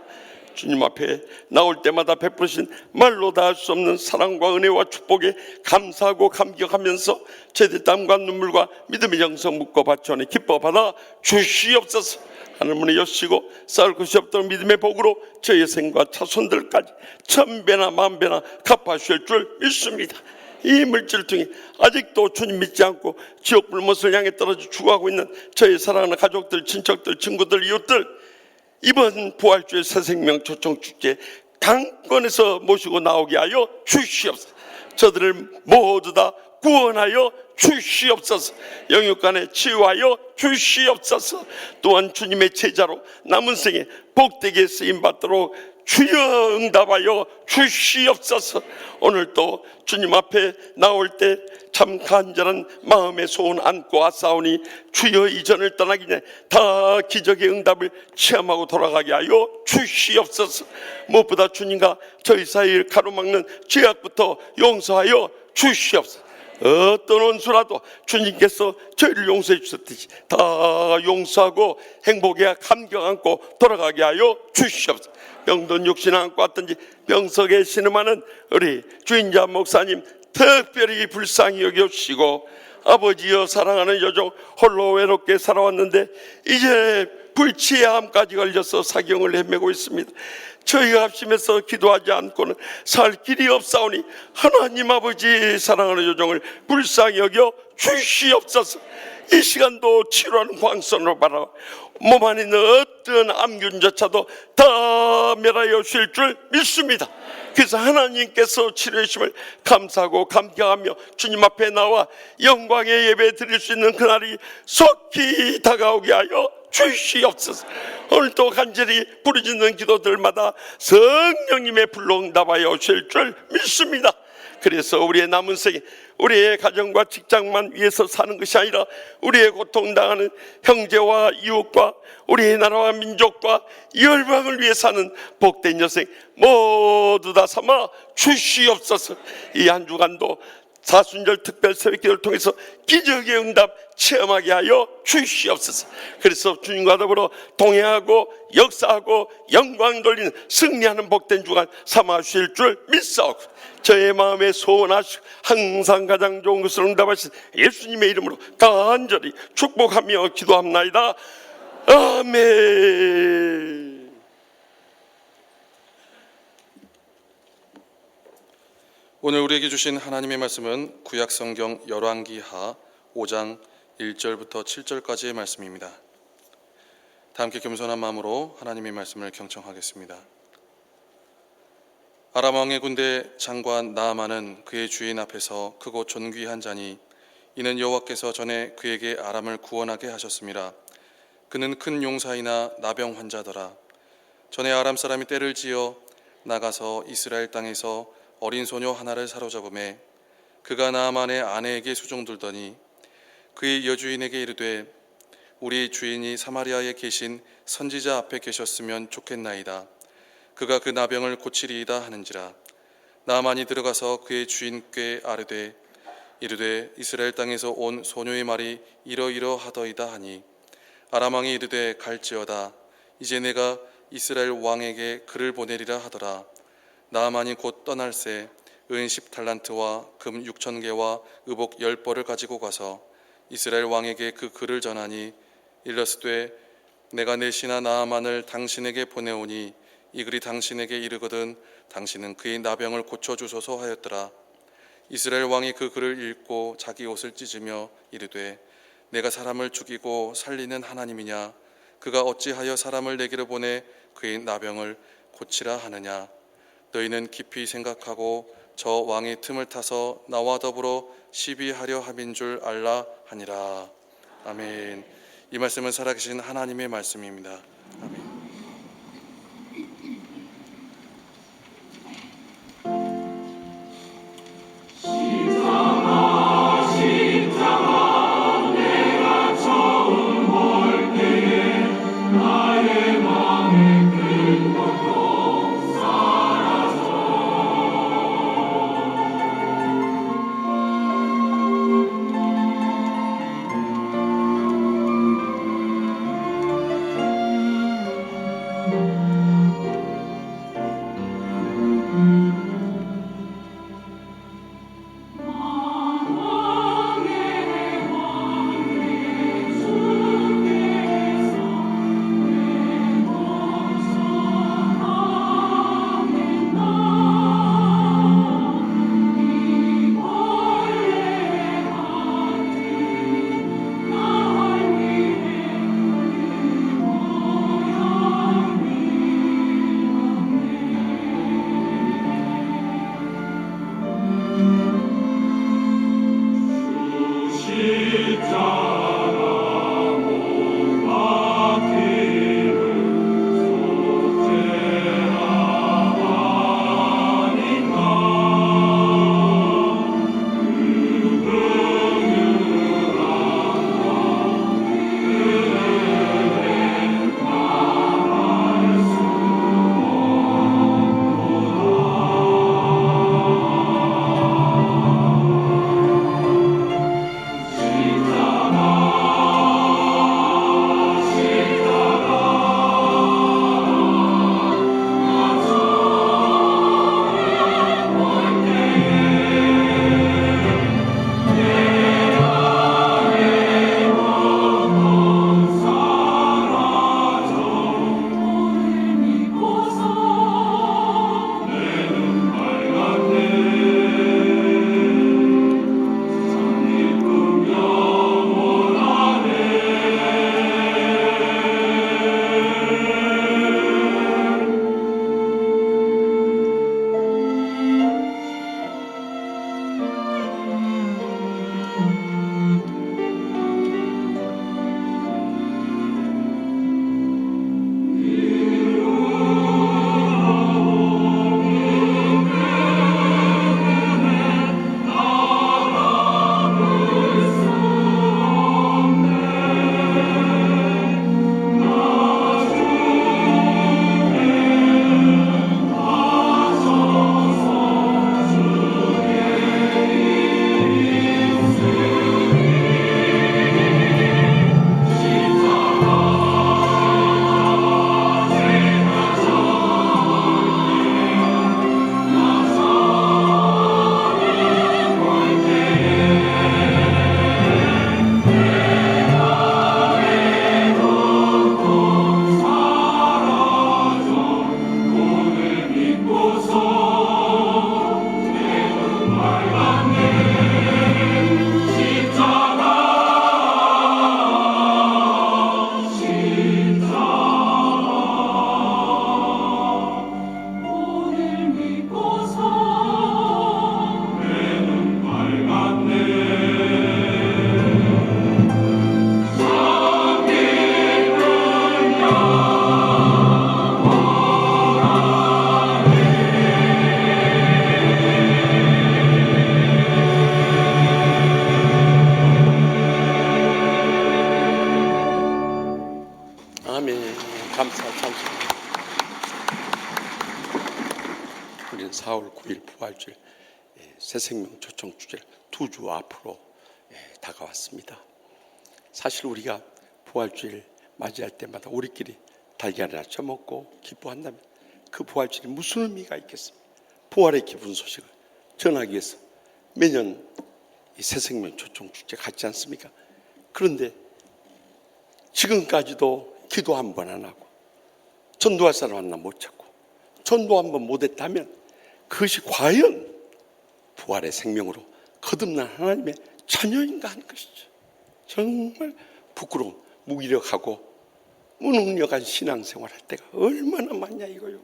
주님 앞에 나올 때마다 베푸신 말로 다 할 수 없는 사랑과 은혜와 축복에 감사하고 감격하면서 제대 땀과 눈물과 믿음의 정성 묻고 바쳐오니 기뻐 받아 주시옵소서. 하늘문에 여시고 쌓을 것이 없도록 믿음의 복으로 저의 생과 자손들까지 1000배나 10,000배나 갚아주실 줄 믿습니다. 이 물질 중에 아직도 주님 믿지 않고 지옥 불못을 향해 떨어져 죽어가고 있는 저의 사랑하는 가족들, 친척들, 친구들, 이웃들 이번 부활주의 새생명 초청축제 강권에서 모시고 나오게 하여 주시옵소서. 저들을 모두 다 구원하여 주시옵소서. 영육간에 치유하여 주시옵소서. 또한 주님의 제자로 남은 생에 복되게 쓰임받도록 주여 응답하여 주시옵소서. 오늘 또 주님 앞에 나올 때 참 간절한 마음의 소원 안고 왔사오니 주여 이전을 떠나기 전에 다 기적의 응답을 체험하고 돌아가게 하여 주시옵소서. 무엇보다 주님과 저희 사이를 가로막는 죄악부터 용서하여 주시옵소서. 어떤 원수라도 주님께서 저희를 용서해 주셨듯이 다 용서하고 행복에 감격 안고 돌아가게 하여 주시옵소서. 병든 육신 안고 왔든지 병석에 신음하는 우리 주인자 목사님 특별히 불쌍히 여겨주시고 아버지여 사랑하는 여종 홀로 외롭게 살아왔는데 이제 불치함까지 걸려서 사경을 헤매고 있습니다. 저희가 합심해서 기도하지 않고는 살 길이 없사오니 하나님 아버지 사랑하는 요정을 불쌍히 여겨 주시옵소서. 이 시간도 치료하는 광선으로 바라 몸 안에 있는 어떤 암균조차도 다 멸하여 주실 줄 믿습니다. 그래서 하나님께서 치료해 주심을 감사하고 감격하며 주님 앞에 나와 영광의 예배 드릴 수 있는 그날이 속히 다가오게 하여 주시옵소서. 오늘도 간절히 부르짖는 기도들마다 성령님의 불로 응답하여 주실 줄 믿습니다. 그래서 우리의 남은 생에 우리의 가정과 직장만 위해서 사는 것이 아니라 우리의 고통당하는 형제와 이웃과 우리의 나라와 민족과 열방을 위해 사는 복된 여생 모두 다 삼아 주시옵소서. 이 한 주간도 사순절 특별 새벽기도를 통해서 기적의 응답 체험하게 하여 주시옵소서. 그래서 주님과 더불어 동행하고 역사하고 영광 돌리는 승리하는 복된 주간 삼아 주실 줄 믿사오고 저의 마음에 소원하시고 항상 가장 좋은 것을 응답하신 예수님의 이름으로 간절히 축복하며 기도합나이다. 아멘. 오늘 우리에게 주신 하나님의 말씀은 구약성경 열왕기하 5장 1절부터 7절까지의 말씀입니다. 다 함께 겸손한 마음으로 하나님의 말씀을 경청하겠습니다. 아람 왕의 군대 장관 나아만은 그의 주인 앞에서 크고 존귀한 자니 이는 여호와께서 전에 그에게 아람을 구원하게 하셨습니다. 그는 큰 용사이나 나병 환자더라. 전에 아람 사람이 떼를 지어 나가서 이스라엘 땅에서 어린 소녀 하나를 사로잡음에 그가 나아만의 아내에게 수종들더니 그의 여주인에게 이르되 우리 주인이 사마리아에 계신 선지자 앞에 계셨으면 좋겠나이다. 그가 그 나병을 고치리이다 하는지라. 나아만이 들어가서 그의 주인께 아뢰되 이르되 이스라엘 땅에서 온 소녀의 말이 이러이러하더이다 하니 아람 왕이 이르되 갈지어다. 이제 내가 이스라엘 왕에게 글을 보내리라 하더라. 나아만이 곧 떠날새 은 10달란트와 금 6,000개와 의복 10벌을 가지고 가서 이스라엘 왕에게 그 글을 전하니 일러스되 내가 내 신하 나아만을 당신에게 보내오니 이 글이 당신에게 이르거든 당신은 그의 나병을 고쳐주소서 하였더라. 이스라엘 왕이 그 글을 읽고 자기 옷을 찢으며 이르되 내가 사람을 죽이고 살리는 하나님이냐? 그가 어찌하여 사람을 내게로 보내 그의 나병을 고치라 하느냐? 너희는 깊이 생각하고 저 왕의 틈을 타서 나와 더불어 시비하려 함인 줄 알라 하니라. 아멘. 이 말씀은 살아계신 하나님의 말씀입니다. 아멘. 새생명 초청 축제 2주 앞으로 다가왔습니다. 사실 우리가 부활주일 맞이할 때마다 우리끼리 달걀이나 쳐먹고 기뻐한다면 그 부활주일이 무슨 의미가 있겠습니까? 부활의 기쁜 소식을 전하기 위해서 매년 이 새생명 초청 축제 갖지 않습니까? 그런데 지금까지도 기도 한 번 안 하고 전도할 사람 하나 못 찾고 전도 한 번 못했다면 그것이 과연 부활의 생명으로 거듭난 하나님의 자녀인가 하는 것이죠. 정말 부끄러운 무기력하고 무능력한 신앙생활 할 때가 얼마나 많냐 이거요.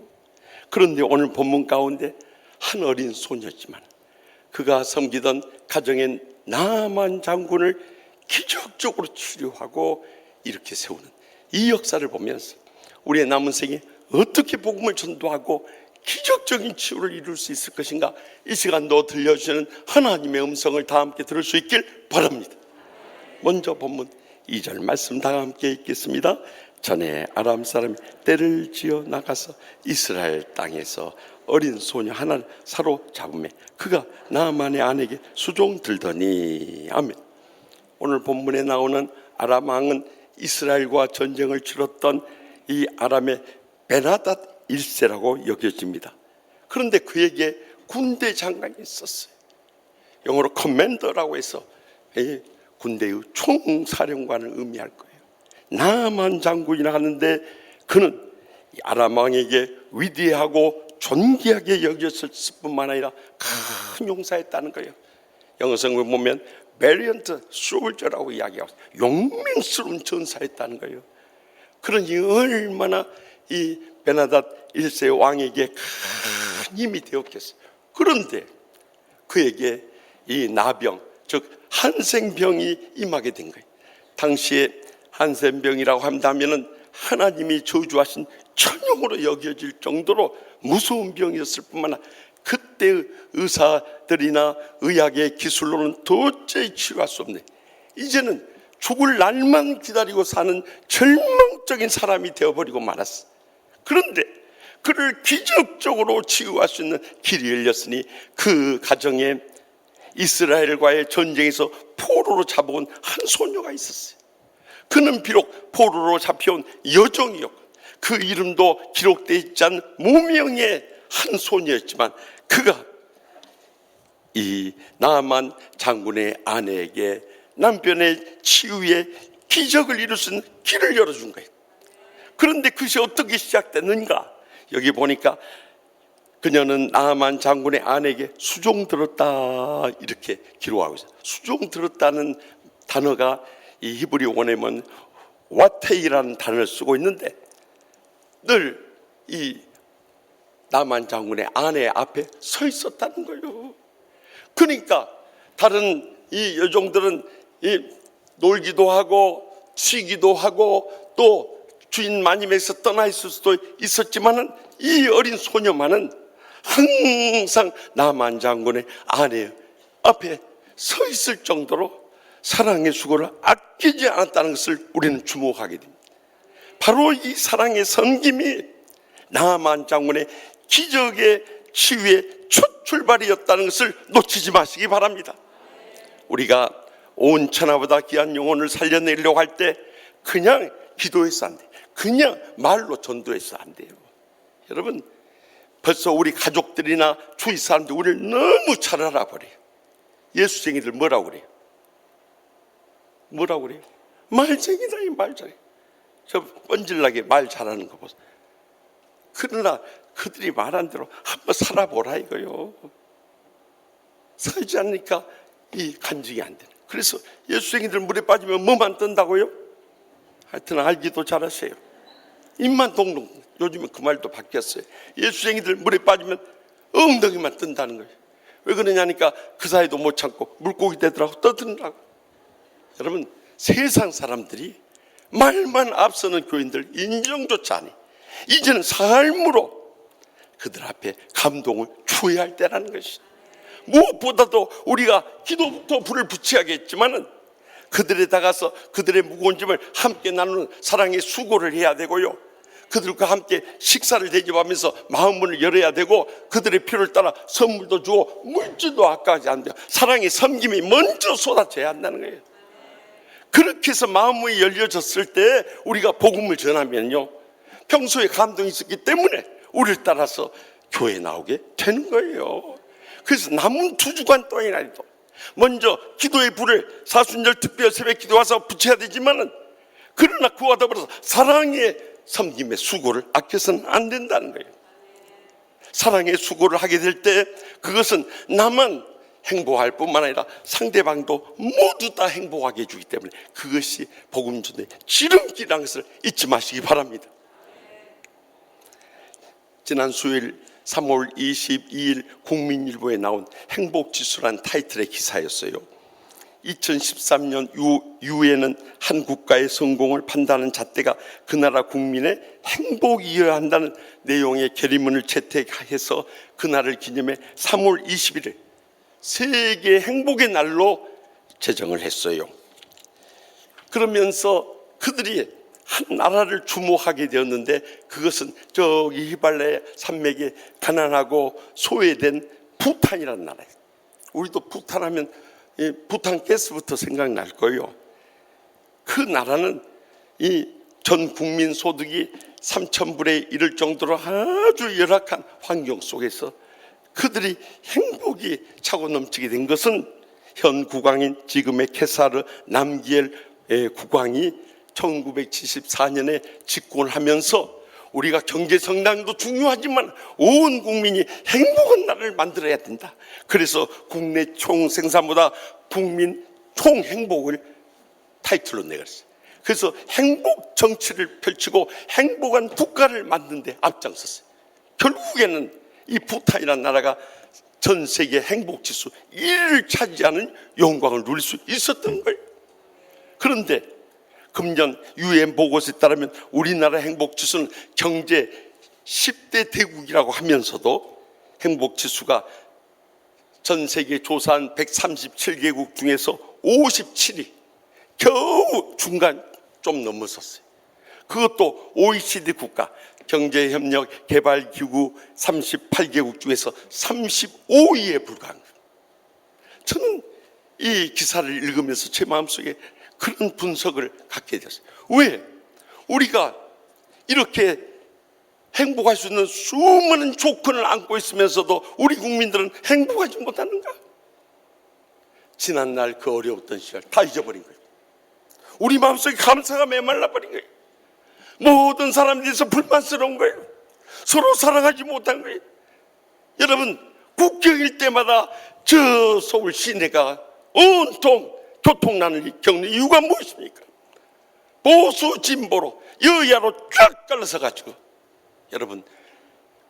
그런데 오늘 본문 가운데 한 어린 소녀지만 그가 섬기던 가정의 나만 장군을 기적적으로 치료하고 이렇게 세우는 이 역사를 보면서 우리의 남은 생에 어떻게 복음을 전도하고 기적적인 치유를 이룰 수 있을 것인가, 이 시간도 들려주시는 하나님의 음성을 다 함께 들을 수 있길 바랍니다. 먼저 본문 2절 말씀 다 함께 읽겠습니다. 전에 아람 사람이 떼를 지어 나가서 이스라엘 땅에서 어린 소녀 하나를 사로잡으매 그가 나만의 아내에게 수종 들더니. 아멘. 오늘 본문에 나오는 아람 왕은 이스라엘과 전쟁을 치렀던 이 아람의 베나닷 1세라고 여겨집니다. 그런데 그에게 군대 장관이 있었어요. 영어로 커맨더라고 해서 군대의 총사령관을 의미할 거예요. 나만 장군이라 하는데 그는 아람 왕에게 위대하고 존귀하게 여겼을 뿐만 아니라 큰 용사였다는 거예요. 영어 성경 보면 valiant soldier라고 이야기하고 용맹스러운 전사였다는 거예요. 그러니 얼마나 이 베나닷 1세 왕에게 큰 힘이 되었겠어요. 그런데 그에게 이 나병, 즉 한센병이 임하게 된 거예요. 당시에 한센병이라고 한다면은 하나님이 저주하신 천형으로 여겨질 정도로 무서운 병이었을 뿐만 아니라 그때의 의사들이나 의학의 기술로는 도저히 치료할 수 없네. 이제는 죽을 날만 기다리고 사는 절망적인 사람이 되어버리고 말았어. 그런데 그를 기적적으로 치유할 수 있는 길이 열렸으니 그 가정에 이스라엘과의 전쟁에서 포로로 잡아온 한 소녀가 있었어요. 그는 비록 포로로 잡혀온 여종이었고 그 이름도 기록되어 있지 않은 무명의 한 소녀였지만 그가 이 나만 장군의 아내에게 남편의 치유의 기적을 이룰 수 있는 길을 열어준 거예요. 그런데 그것이 어떻게 시작됐는가? 여기 보니까 그녀는 나만 장군의 아내에게 수종 들었다 이렇게 기록하고 있어요. 수종 들었다는 단어가 이 히브리 원어에는 와테이라는 단어를 쓰고 있는데 늘 이 나만 장군의 아내 앞에 서 있었다는 거예요. 그러니까 다른 이 여종들은 놀기도 하고 쉬기도 하고 또 주인 마님에서 떠나 있을 수도 있었지만은 이 어린 소녀만은 항상 나만 장군의 아내 앞에 서 있을 정도로 사랑의 수고를 아끼지 않았다는 것을 우리는 주목하게 됩니다. 바로 이 사랑의 섬김이 나만 장군의 기적의 치유의 첫 출발이었다는 것을 놓치지 마시기 바랍니다. 우리가 온 천하보다 귀한 영혼을 살려내려고 할 때 그냥 기도해서 안 돼요. 그냥 말로 전도해서 안 돼요. 여러분, 벌써 우리 가족들이나 주위 사람들 우리를 너무 잘 알아버려요. 예수쟁이들 뭐라고 그래요? 뭐라고 그래요? 말쟁이다, 이 말쟁이. 저 뻔질나게 말 잘하는 거 보세요. 그러나 그들이 말한 대로 한번 살아보라 이거요. 살지 않으니까 이 간증이 안 되는. 그래서 예수쟁이들 물에 빠지면 뭐만 뜬다고요? 하여튼 알기도 잘하세요. 입만 동동. 요즘은 그 말도 바뀌었어요. 예수쟁이들 물에 빠지면 엉덩이만 뜬다는 거예요. 왜 그러냐니까 그 사이도 못 참고 물고기 되더라고 떠드느라고. 여러분, 세상 사람들이 말만 앞서는 교인들 인정조차 안 해. 이제는 삶으로 그들 앞에 감동을 주어야 할 때라는 것이. 무엇보다도 우리가 기도부터 불을 붙여야겠지만은 그들에 다가서 그들의 무거운 짐을 함께 나누는 사랑의 수고를 해야 되고요. 그들과 함께 식사를 대접하면서 마음문을 열어야 되고, 그들의 필요를 따라 선물도 주고 물질도 아까워하지 않는다. 사랑의 섬김이 먼저 쏟아져야 한다는 거예요. 그렇게 해서 마음문이 열려졌을 때 우리가 복음을 전하면요, 평소에 감동이 있었기 때문에 우리를 따라서 교회에 나오게 되는 거예요. 그래서 남은 2주간 동안이라도 먼저 기도의 불을 사순절 특별 새벽 기도 와서 붙여야 되지만은, 그러나 그와 더불어서 사랑의 섬김의 수고를 아껴서는 안 된다는 거예요. 사랑의 수고를 하게 될 때 그것은 나만 행복할 뿐만 아니라 상대방도 모두 다 행복하게 해주기 때문에 그것이 복음 전도의 지름길이라는 것을 잊지 마시기 바랍니다. 지난 수요일 3월 22일 국민일보에 나온 행복지수란 타이틀의 기사였어요. 2013년 이후에는 한 국가의 성공을 판단하는 잣대가 그 나라 국민의 행복이어야 한다는 내용의 결의문을 채택해서 그날을 기념해 3월 21일 세계 행복의 날로 제정을 했어요. 그러면서 그들이 한 나라를 주목하게 되었는데, 그것은 저기 히말라야 산맥에 가난하고 소외된 부탄이라는 나라예요. 우리도 부탄하면 부탄 가스부터 생각날 거예요. 그 나라는 이 전 국민 소득이 3,000불에 이를 정도로 아주 열악한 환경 속에서 그들이 행복이 차고 넘치게 된 것은 현 국왕인 지금의 케사르 남기엘 국왕이 1974년에 집권을 하면서 우리가 경제 성장도 중요하지만 온 국민이 행복한 나라를 만들어야 된다. 그래서 국내 총 생산보다 국민 총 행복을 타이틀로 내걸었어요. 그래서 행복 정치를 펼치고 행복한 국가를 만드는 데 앞장섰어요. 결국에는 이 부탄이라는 나라가 전 세계 행복 지수 1위를 차지하는 영광을 누릴 수 있었던 거예요. 그런데 금년 UN 보고서에 따르면 우리나라 행복 지수는 경제 10대 대국이라고 하면서도 행복 지수가 전 세계 조사한 137개국 중에서 57위, 겨우 중간 좀 넘어섰어요. 그것도 OECD 국가 경제협력개발기구 38개국 중에서 35위에 불과한 거예요. 저는 이 기사를 읽으면서 제 마음속에 그런 분석을 갖게 됐어요. 왜? 우리가 이렇게 행복할 수 있는 수많은 조건을 안고 있으면서도 우리 국민들은 행복하지 못하는가? 지난날 그 어려웠던 시절 다 잊어버린 거예요. 우리 마음속에 감사가 메말라버린 거예요. 모든 사람들에 대해서 불만스러운 거예요. 서로 사랑하지 못한 거예요. 여러분, 국경일 때마다 저 서울 시내가 온통 교통난을 겪는 이유가 무엇입니까? 보수 진보로 여야로 쫙 갈라서 가지고, 여러분,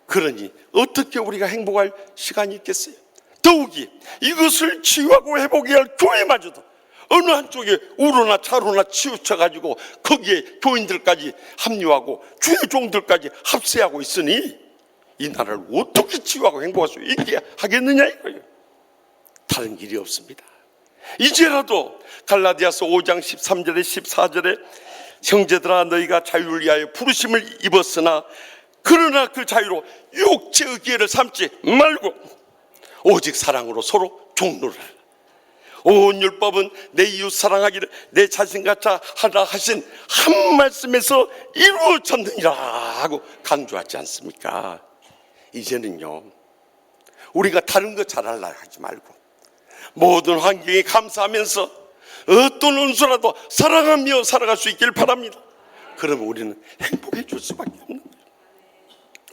그러니 어떻게 우리가 행복할 시간이 있겠어요? 더욱이 이것을 치유하고 회복해야 할 교회마저도 어느 한쪽에 우로나 차로나 치우쳐가지고 거기에 교인들까지 합류하고 주의 종들까지 합세하고 있으니 이 나라를 어떻게 치유하고 행복할 수 있게 하겠느냐 이거예요. 다른 길이 없습니다. 이제라도 갈라디아서 5장 13절에 14절에 형제들아 너희가 자유를 위하여 부르심을 입었으나 그러나 그 자유로 육체의 기회를 삼지 말고 오직 사랑으로 서로 종로를 하라. 온 율법은 내 이웃 사랑하기를 내 자신같이 하라 하신 한 말씀에서 이루어졌느니라 하고 강조하지 않습니까? 이제는요, 우리가 다른 거 잘하려 하지 말고 모든 환경에 감사하면서 어떤 원수라도 사랑하며 살아갈 수 있기를 바랍니다. 그러면 우리는 행복해질 수밖에 없는 거예요.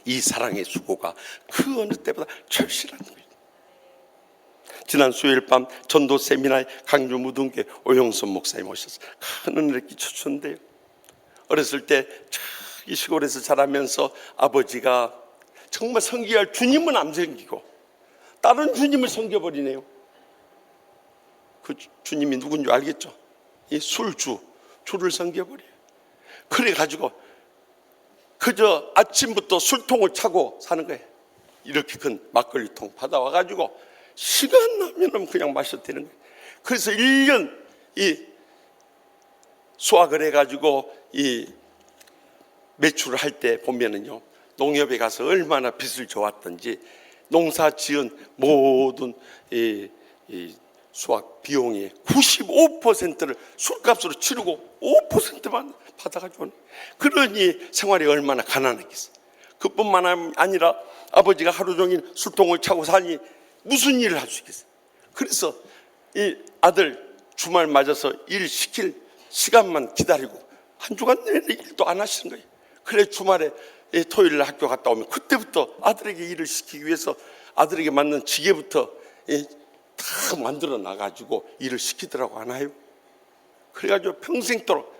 이 사랑의 수고가 그 어느 때보다 절실한 거예요. 지난 수요일 밤 전도 세미나에 강주 무등교회 오영선 목사님 오셔서 큰 은혜를 끼쳐주셨는데요, 어렸을 때 이 시골에서 자라면서 아버지가 정말 섬겨야 주님은 안 섬기고 다른 주님을 섬겨버리네요. 그 주님이 누군지 알겠죠? 이 주를 섬겨버려요. 그래가지고 그저 아침부터 술통을 차고 사는 거예요. 이렇게 큰 막걸리통 받아와가지고 시간 나면 그냥 마셔도 되는 거예요. 그래서 1년 이 수확을 해가지고 이 매출을 할 때 보면은요, 농협에 가서 얼마나 빚을 져왔던지 농사 지은 모든 이 수확 비용의 95%를 술값으로 치르고 5%만 받아가지고, 그러니 생활이 얼마나 가난했겠어요. 그뿐만 아니라 아버지가 하루 종일 술통을 차고 사니 무슨 일을 할 수 있겠어요. 그래서 이 아들 주말 맞아서 일 시킬 시간만 기다리고 한 주간 내내 일도 안 하시는 거예요. 그래 주말에 토요일 학교 갔다 오면 그때부터 아들에게 일을 시키기 위해서 아들에게 맞는 지게부터 다 만들어 놔가지고 일을 시키더라고. 안 해요. 그래가지고 평생도록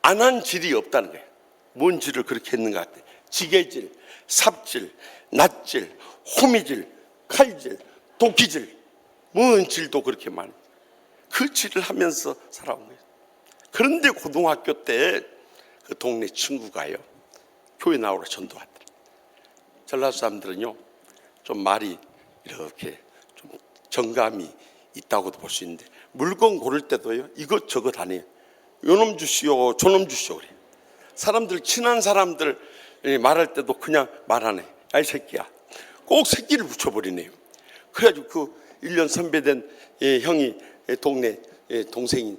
안 한 질이 없다는 거예요. 뭔 질을 그렇게 했는가 같아. 지게질, 삽질, 낫질, 호미질, 칼질, 도끼질, 뭔 질도 그렇게 많아요. 그 질을 하면서 살아온 거예요. 그런데 고등학교 때 그 동네 친구가요, 교회 나오러 전도하더라. 전라도 사람들은요 좀 말이 이렇게 좀 정감이 있다고도 볼 수 있는데, 물건 고를 때도요 이것저것 안 해요. 요놈 주시오 저놈 주시오 그래요. 사람들, 친한 사람들 말할 때도 그냥 말 안 해. 야 이 새끼야, 꼭 새끼를 붙여버리네요. 그래가지고 그 1년 선배된 형이 동네 동생인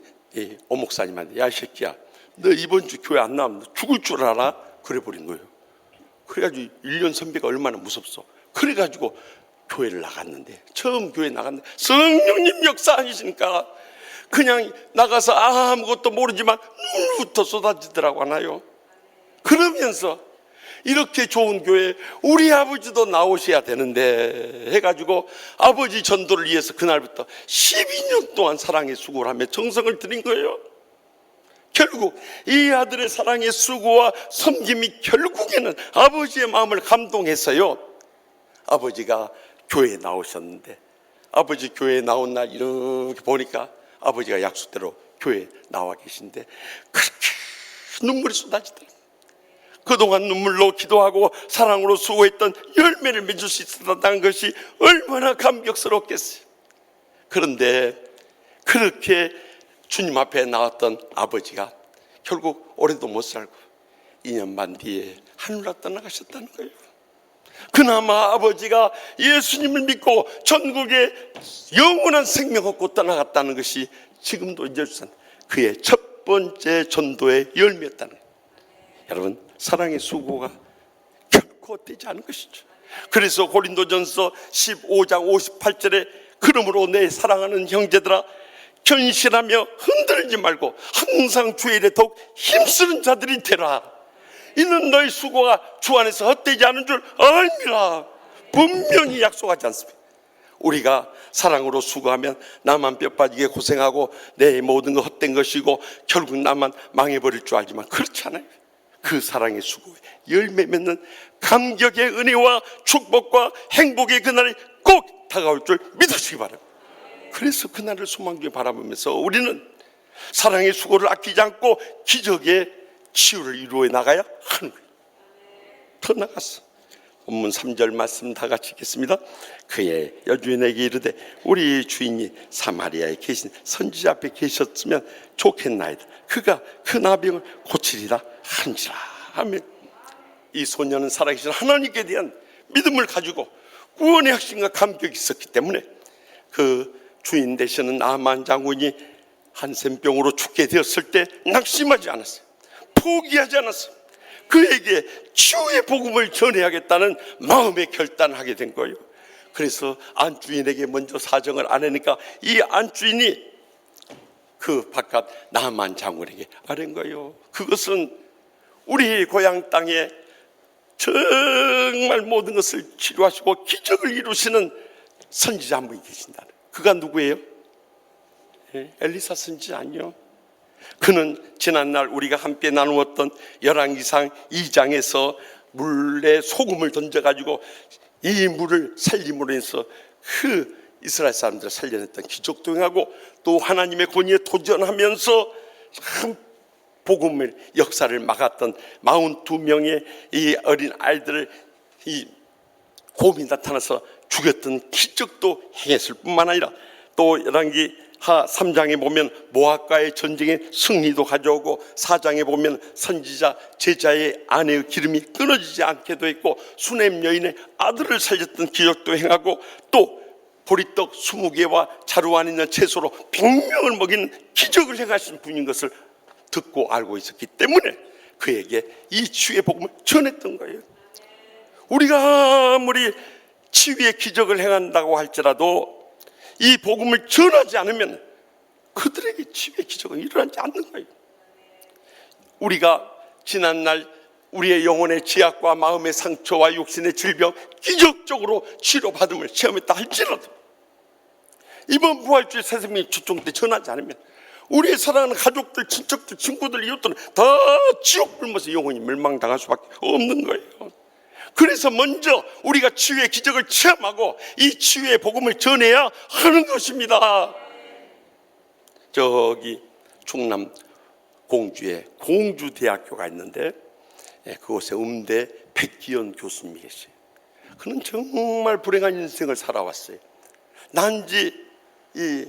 오목사님한테, 야 이 새끼야, 너 이번 주 교회 안 나오면 너 죽을 줄 알아? 그래 버린 거예요. 그래가지고 1년 선배가 얼마나 무섭소. 그래가지고 교회를 나갔는데, 처음 교회 나갔는데 성령님 역사하시니까 그냥 나가서 아무것도 모르지만 눈부터 쏟아지더라고 하나요. 그러면서 이렇게 좋은 교회 우리 아버지도 나오셔야 되는데 해가지고 아버지 전도를 위해서 그날부터 12년 동안 사랑의 수고를 하며 정성을 들인 거예요. 결국 이 아들의 사랑의 수고와 섬김이 결국에는 아버지의 마음을 감동해서요, 아버지가 교회에 나오셨는데, 아버지 교회에 나온 날 이렇게 보니까 아버지가 약속대로 교회에 나와 계신데 그렇게 눈물이 쏟아지더라고요. 그동안 눈물로 기도하고 사랑으로 수고했던 열매를 맺을 수 있었다는 것이 얼마나 감격스럽겠어요. 그런데 그렇게 주님 앞에 나왔던 아버지가 결국 오래도 못 살고 2년 반 뒤에 하늘로 떠나가셨다는 거예요. 그나마 아버지가 예수님을 믿고 전국에 영원한 생명 얻고 떠나갔다는 것이 지금도 잊어주선 그의 첫 번째 전도의 열매였다는 거예요. 여러분, 사랑의 수고가 결코 헛되지 않은 것이죠. 그래서 고린도전서 15장 58절에 그러므로 내 사랑하는 형제들아, 견실하며 흔들지 말고 항상 주의 일에 더욱 힘쓰는 자들이 되라. 이는 너희 수고가 주 안에서 헛되지 않은 줄 알미라. 분명히 약속하지 않습니까? 우리가 사랑으로 수고하면 나만 뼈 빠지게 고생하고 내 모든 거 헛된 것이고 결국 나만 망해버릴 줄 알지만 그렇지 않아요. 그 사랑의 수고에 열매 맺는 감격의 은혜와 축복과 행복의 그날이 꼭 다가올 줄 믿으시기 바랍니다. 그래서 그날을 소망중에 바라보면서 우리는 사랑의 수고를 아끼지 않고 기적의 치유를 이루어 나가야 하는 거예요. 더 나갔어. 본문 3절 말씀 다 같이 읽겠습니다. 그의 여주인에게 이르되 우리 주인이 사마리아에 계신 선지자 앞에 계셨으면 좋겠나이다. 그가 그 나병을 고치리라 한지라 하면, 이 소녀는 살아계신 하나님께 대한 믿음을 가지고 구원의 확신과 감격이 있었기 때문에 그 주인 되시는 나만 장군이 한센병으로 죽게 되었을 때 낙심하지 않았어요. 포기하지 않았어요. 그에게 치유의 복음을 전해야겠다는 마음의 결단하게 된 거예요. 그래서 안주인에게 먼저 사정을 안 하니까 이 안주인이 그 바깥 나만 장군에게 아뢰는 거예요. 그것은 우리 고향 땅에 정말 모든 것을 치료하시고 기적을 이루시는 선지자 한 분이 계신다. 그가 누구예요? 엘리사 선지자 아니요. 그는 지난날 우리가 함께 나누었던 열왕기상 2장에서 물에 소금을 던져가지고 이 물을 살림으로 해서 그 이스라엘 사람들을 살려냈던 기적도 행하고 또 하나님의 권위에 도전하면서 참 복음의 역사를 막았던 42명의 이 어린 아이들을 이 곰이 나타나서 죽였던 기적도 행했을 뿐만 아니라 또 열왕기 하 3장에 보면 모압과의 전쟁의 승리도 가져오고 4장에 보면 선지자 제자의 아내의 기름이 끊어지지 않게도 했고 수넴 여인의 아들을 살렸던 기적도 행하고 또 보리떡 20개와 자루 안에 있는 채소로 100명을 먹이는 기적을 행하신 분인 것을 듣고 알고 있었기 때문에 그에게 이 치유의 복음을 전했던 거예요. 우리가 아무리 치유의 기적을 행한다고 할지라도 이 복음을 전하지 않으면 그들에게 치유의 기적은 일어나지 않는 거예요. 우리가 지난날 우리의 영혼의 죄악과 마음의 상처와 육신의 질병 기적적으로 치료받음을 체험했다 할지라도 이번 부활주의 새생명 초청 때 전하지 않으면 우리의 사랑하는 가족들, 친척들, 친구들, 이웃들은 다 지옥 불면서 영혼이 멸망당할 수밖에 없는 거예요. 그래서 먼저 우리가 치유의 기적을 체험하고 이 치유의 복음을 전해야 하는 것입니다. 저기 충남 공주에 공주대학교가 있는데 그곳에 음대 백기현 교수님이 계세요. 그는 정말 불행한 인생을 살아왔어요. 난지 이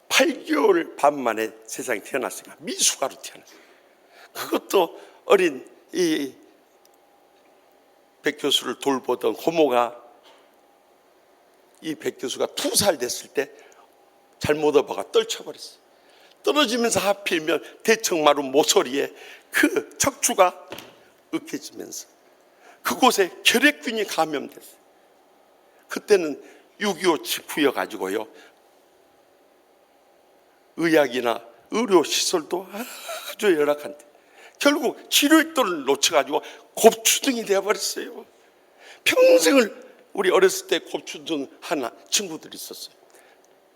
8개월 반 만에 세상에 태어났으니까 미숙아로 태어났어요. 그것도 어린 이 백 교수를 돌보던 고모가 이 백 교수가 2살 됐을 때 잘못 얻어가 떨쳐버렸어요. 떨어지면서 하필이면 대청마루 모서리에 그 척추가 으깨지면서 그곳에 혈액균이 감염됐어요. 그때는 6.25 직후여가지고요 의학이나 의료시설도 아주 열악한데 결국 치료액도를 놓쳐가지고 곱추등이 되어버렸어요. 평생을 우리 어렸을 때 곱추등 한 친구들이 있었어요.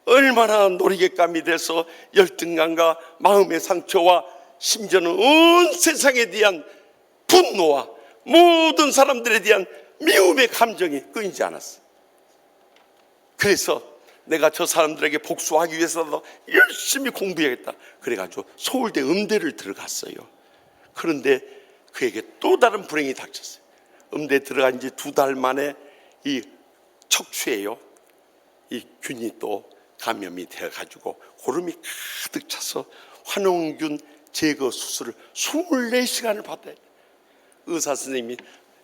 얼마나 놀이객감이 돼서 열등감과 마음의 상처와 심지어는 온 세상에 대한 분노와 모든 사람들에 대한 미움의 감정이 끊이지 않았어요. 그래서 내가 저 사람들에게 복수하기 위해서도 열심히 공부해야겠다 그래가지고 서울대 음대를 들어갔어요. 그런데 그에게 또 다른 불행이 닥쳤어요. 음대 들어간 지 2달 만에 이 척추에요 이 균이 또 감염이 되어가지고 고름이 가득 차서 환원균 제거 수술을 24시간을 받아야 돼요. 의사 선생님이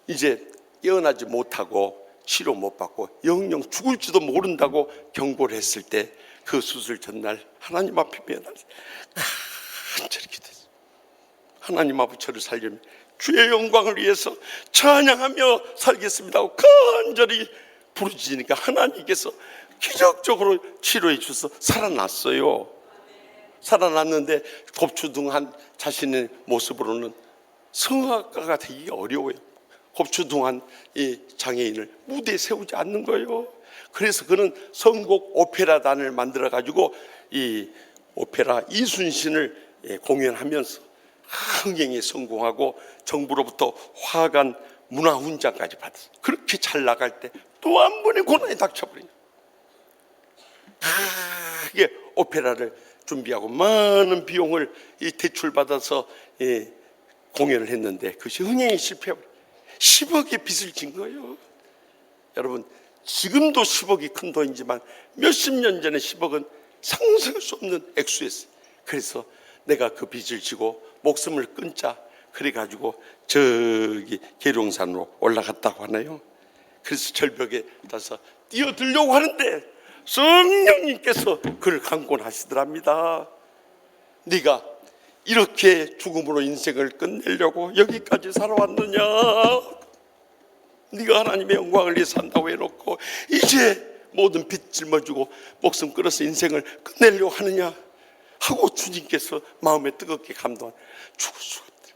이제 깨어나지 못하고 치료 못 받고 영영 죽을지도 모른다고 경고를 했을 때 그 수술 전날 하나님 앞에 매달려서 간절히 기도했어요. 하나님 아버지 저를 살려면 주의 영광을 위해서 찬양하며 살겠습니다 하고 간절히 부르짖으니까 하나님께서 기적적으로 치료해 주셔서 살아났어요. 살아났는데 곱추둥한 자신의 모습으로는 성악가가 되기 어려워요. 곱추둥한 이 장애인을 무대에 세우지 않는 거예요. 그래서 그는 선곡 오페라단을 만들어 가지고 이 오페라 이순신을 공연하면서 흥행에 성공하고 정부로부터 화관 문화훈장까지 받았어요. 그렇게 잘 나갈 때 또 한 번의 고난이 닥쳐버린 거예요. 이게 오페라를 준비하고 많은 비용을 대출받아서 공연을 했는데 그것이 흥행에 실패해버려요. 10억의 빚을 진 거예요. 여러분 지금도 10억이 큰 돈이지만 몇십 년 전에 10억은 상상할 수 없는 액수였어요. 그래서 내가 그 빚을 지고 목숨을 끊자 그래가지고 저기 계룡산으로 올라갔다고 하나요. 그래서 절벽에 가서 뛰어들려고 하는데 성령님께서 그를 강권하시더랍니다. 네가 이렇게 죽음으로 인생을 끝내려고 여기까지 살아왔느냐? 네가 하나님의 영광을 위해 산다고 해놓고 이제 모든 빚 짊어지고 목숨 끊어서 인생을 끝내려고 하느냐? 하고 주님께서 마음에 뜨겁게 감동한 죽을 수가 없더라.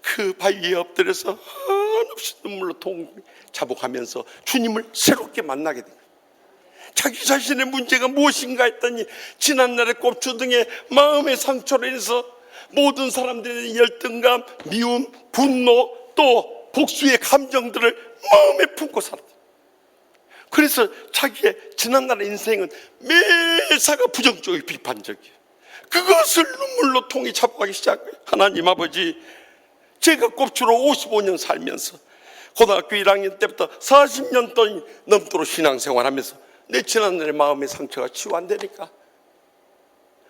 그 바위 위에 엎드려서 한없이 눈물로 자복하면서 주님을 새롭게 만나게 된 거예요. 자기 자신의 문제가 무엇인가 했더니 지난날의 곱추등의 마음의 상처로 인해서 모든 사람들의 열등감, 미움, 분노 또 복수의 감정들을 마음에 품고 살았다. 그래서 자기의 지난날의 인생은 매사가 부정적이고 비판적이에요. 그것을 눈물로 통해 자복하기 시작해요. 하나님 아버지, 제가 곱추로 55년 살면서 고등학교 1학년 때부터 40년 동안 넘도록 신앙생활하면서 내 지난날의 마음의 상처가 치유 안 되니까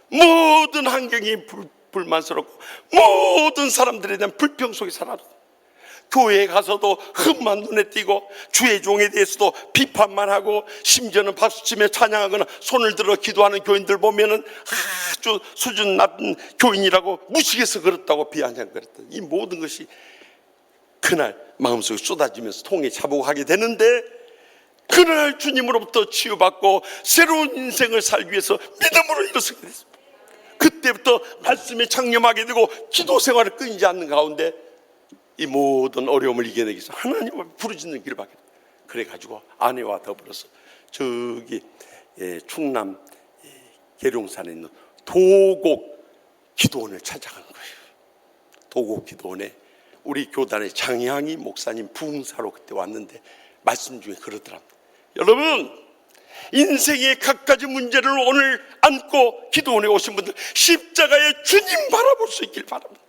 모든 환경이 불만스럽고 모든 사람들에 대한 불평 속에 살아. 교회에 가서도 흠만 눈에 띄고 주의 종에 대해서도 비판만 하고 심지어는 박수치며 찬양하거나 손을 들어 기도하는 교인들 보면은 아주 수준 낮은 교인이라고 무식해서 그렇다고 비아냥거렸다. 이 모든 것이 그날 마음속에 쏟아지면서 통에 자복하게 되는데, 그날 주님으로부터 치유받고 새로운 인생을 살기 위해서 믿음으로 일어서게 됐습니다. 그때부터 말씀에 창념하게 되고 기도 생활을 끊이지 않는 가운데 이 모든 어려움을 이겨내기 위해서 하나님 앞에 부르짖는 길을 받게 됩니다. 그래가지고 아내와 더불어서 저기 충남 계룡산에 있는 도곡 기도원을 찾아간 거예요. 도곡 기도원에 우리 교단의 장향희 목사님 부흥사로 그때 왔는데 말씀 중에 그러더랍니다. 여러분, 인생의 각가지 문제를 오늘 안고 기도원에 오신 분들 십자가의 주님 바라볼 수 있길 바랍니다.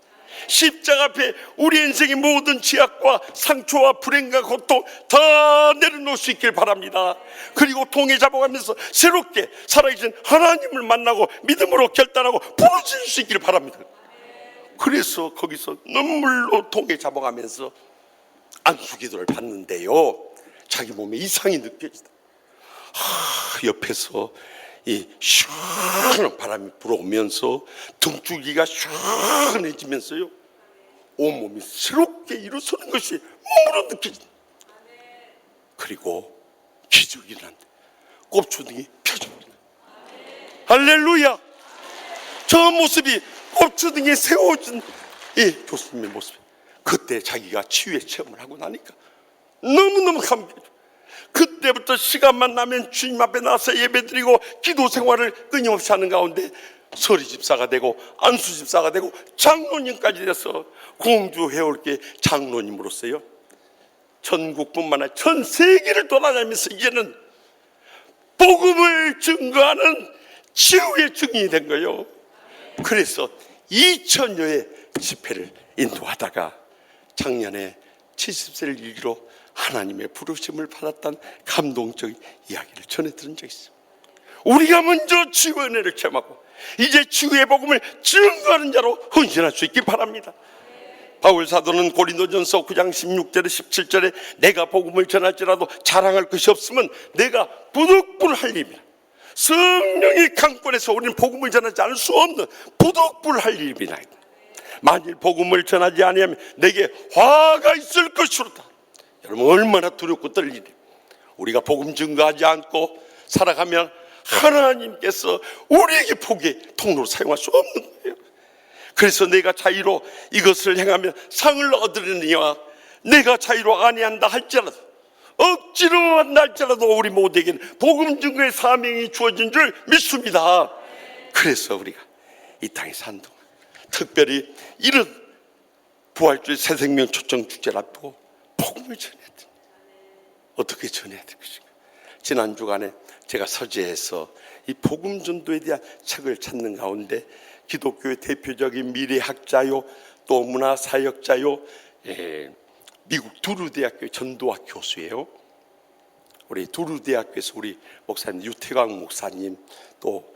십자가 앞에 우리 인생의 모든 죄악과 상처와 불행과 고통 다 내려놓을 수 있길 바랍니다. 그리고 통에 잡아가면서 새롭게 살아계신 하나님을 만나고 믿음으로 결단하고 부르짖을 수 있길 바랍니다. 그래서 거기서 눈물로 통에 잡아가면서 안수기도를 받는데요, 자기 몸에 이상이 느껴지다. 옆에서 이 시원한 바람이 불어오면서 등줄기가 시원해지면서요, 온몸이 새롭게 일어서는 것이 몸으로 느껴진다. 그리고 기적이 일어난다. 꼽주둥이 펴집니다. 할렐루야. 저 모습이 꼽주둥이에 세워진 이 교수님의 모습, 그때 자기가 치유의 체험을 하고 나니까 너무너무 감격해요. 그때부터 시간만 나면 주님 앞에 나서 예배드리고 기도 생활을 끊임없이 하는 가운데 서리 집사가 되고 안수 집사가 되고 장로님까지 돼서 공주 회올계 장로님으로서요, 전국뿐만 아니라 전 세계를 돌아다니면서 이제는 복음을 증거하는 치유의 증인이 된 거예요. 그래서 2000여의 집회를 인도하다가 작년에 70세를 일기로 하나님의 부르심을 받았다는 감동적인 이야기를 전해 들은 적이 있어요. 우리가 먼저 치유의 은혜를 체험하고 이제 치유의 복음을 증거하는 자로 헌신할 수 있길 바랍니다. 바울 사도는 고린도전서 9장 16절에 17절에 내가 복음을 전할지라도 자랑할 것이 없으면 내가 부득불할 일이라. 성령이 강권해서 우리는 복음을 전하지 않을 수 없는 부득불할 일이라. 만일 복음을 전하지 아니하면 내게 화가 있을 것이로다. 여러분, 얼마나 두렵고 떨리니. 우리가 복음 증거하지 않고 살아가면 하나님께서 우리에게 복의 통로로 사용할 수 없는 거예요. 그래서 내가 자유로 이것을 행하면 상을 얻으려니와 내가 자유로 아니한다 할지라도, 억지로 한다 할지라도 우리 모두에게는 복음 증거의 사명이 주어진 줄 믿습니다. 그래서 우리가 이 땅에 산 동안 특별히 이런 부활주의 새생명 초청 축제를 앞두고 복음을 전해야 됩니다. 어떻게 전해야 될 것인가? 지난 주간에 제가 서재에서 이 복음 전도에 대한 책을 찾는 가운데 기독교의 대표적인 미래학자요, 또 문화사역자요, 미국 두루대학교 전도학 교수예요. 우리 두루대학교에서 우리 목사님 유태광 목사님, 또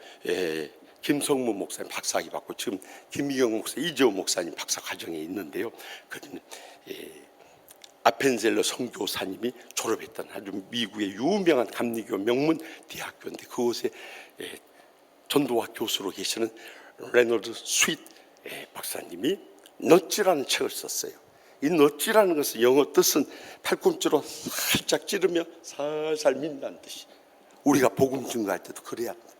김성문 목사님 박사학위 받고 지금 김미경 목사, 이재호 목사님 박사 과정에 있는데요. 그는 아펜젤러 선교사님이 졸업했던 아주 미국의 유명한 감리교 명문 대학교인데, 그곳에 전도학 교수로 계시는 레너드 스윗 박사님이 넛지라는 책을 썼어요. 이 넛지라는 것은 영어 뜻은 팔꿈치로 살짝 찌르며 살살 민다는 뜻이. 우리가 복음 증거할 때도 그래야 합니다.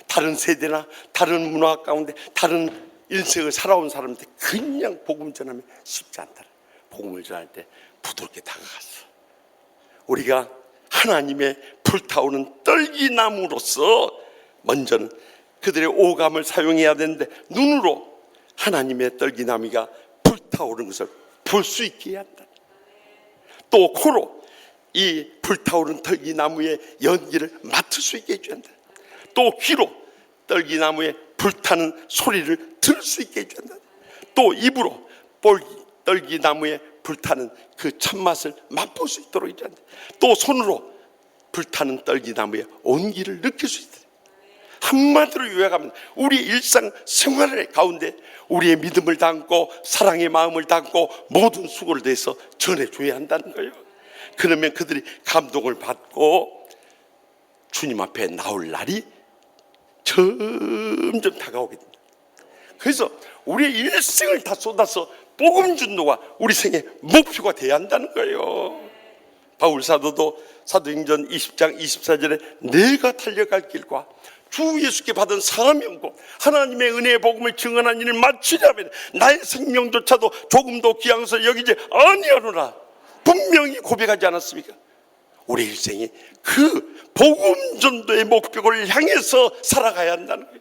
다른 세대나 다른 문화 가운데 다른 인생을 살아온 사람한테 그냥 복음 전하면 쉽지 않다. 복음을 전할 때 부드럽게 다가갔어. 우리가 하나님의 불타오르는 떨기나무로서 먼저는 그들의 오감을 사용해야 되는데, 눈으로 하나님의 떨기나무가 불타오르는 것을 볼 수 있게 해야 한다. 또 코로 이 불타오르는 떨기나무의 연기를 맡을 수 있게 해줘야 한다. 또 귀로 떨기나무의 불타는 소리를 들을 수 있게 해줘야 한다. 또 입으로 떨기나무의 불타는 그 참맛을 맛볼 수 있도록 해줘야 한다. 또 손으로 불타는 떨기나무의 온기를 느낄 수 있다. 한마디로 요약하면 우리 일상 생활의 가운데 우리의 믿음을 담고 사랑의 마음을 담고 모든 수고를 다해서 전해줘야 한다는 거예요. 그러면 그들이 감동을 받고 주님 앞에 나올 날이 점점 다가오게 됩니다. 그래서 우리의 일생을 다 쏟아서 복음 전도가 우리 생의 목표가 돼야 한다는 거예요. 바울 사도도 사도행전 20장 24절에 내가 달려갈 길과 주 예수께 받은 사명과 하나님의 은혜의 복음을 증언한 일을 마치려면 나의 생명조차도 조금도 귀한 것을 여기지 아니하노라 분명히 고백하지 않았습니까? 우리 일생이 그 복음 전도의 목표를 향해서 살아가야 한다는 거예요.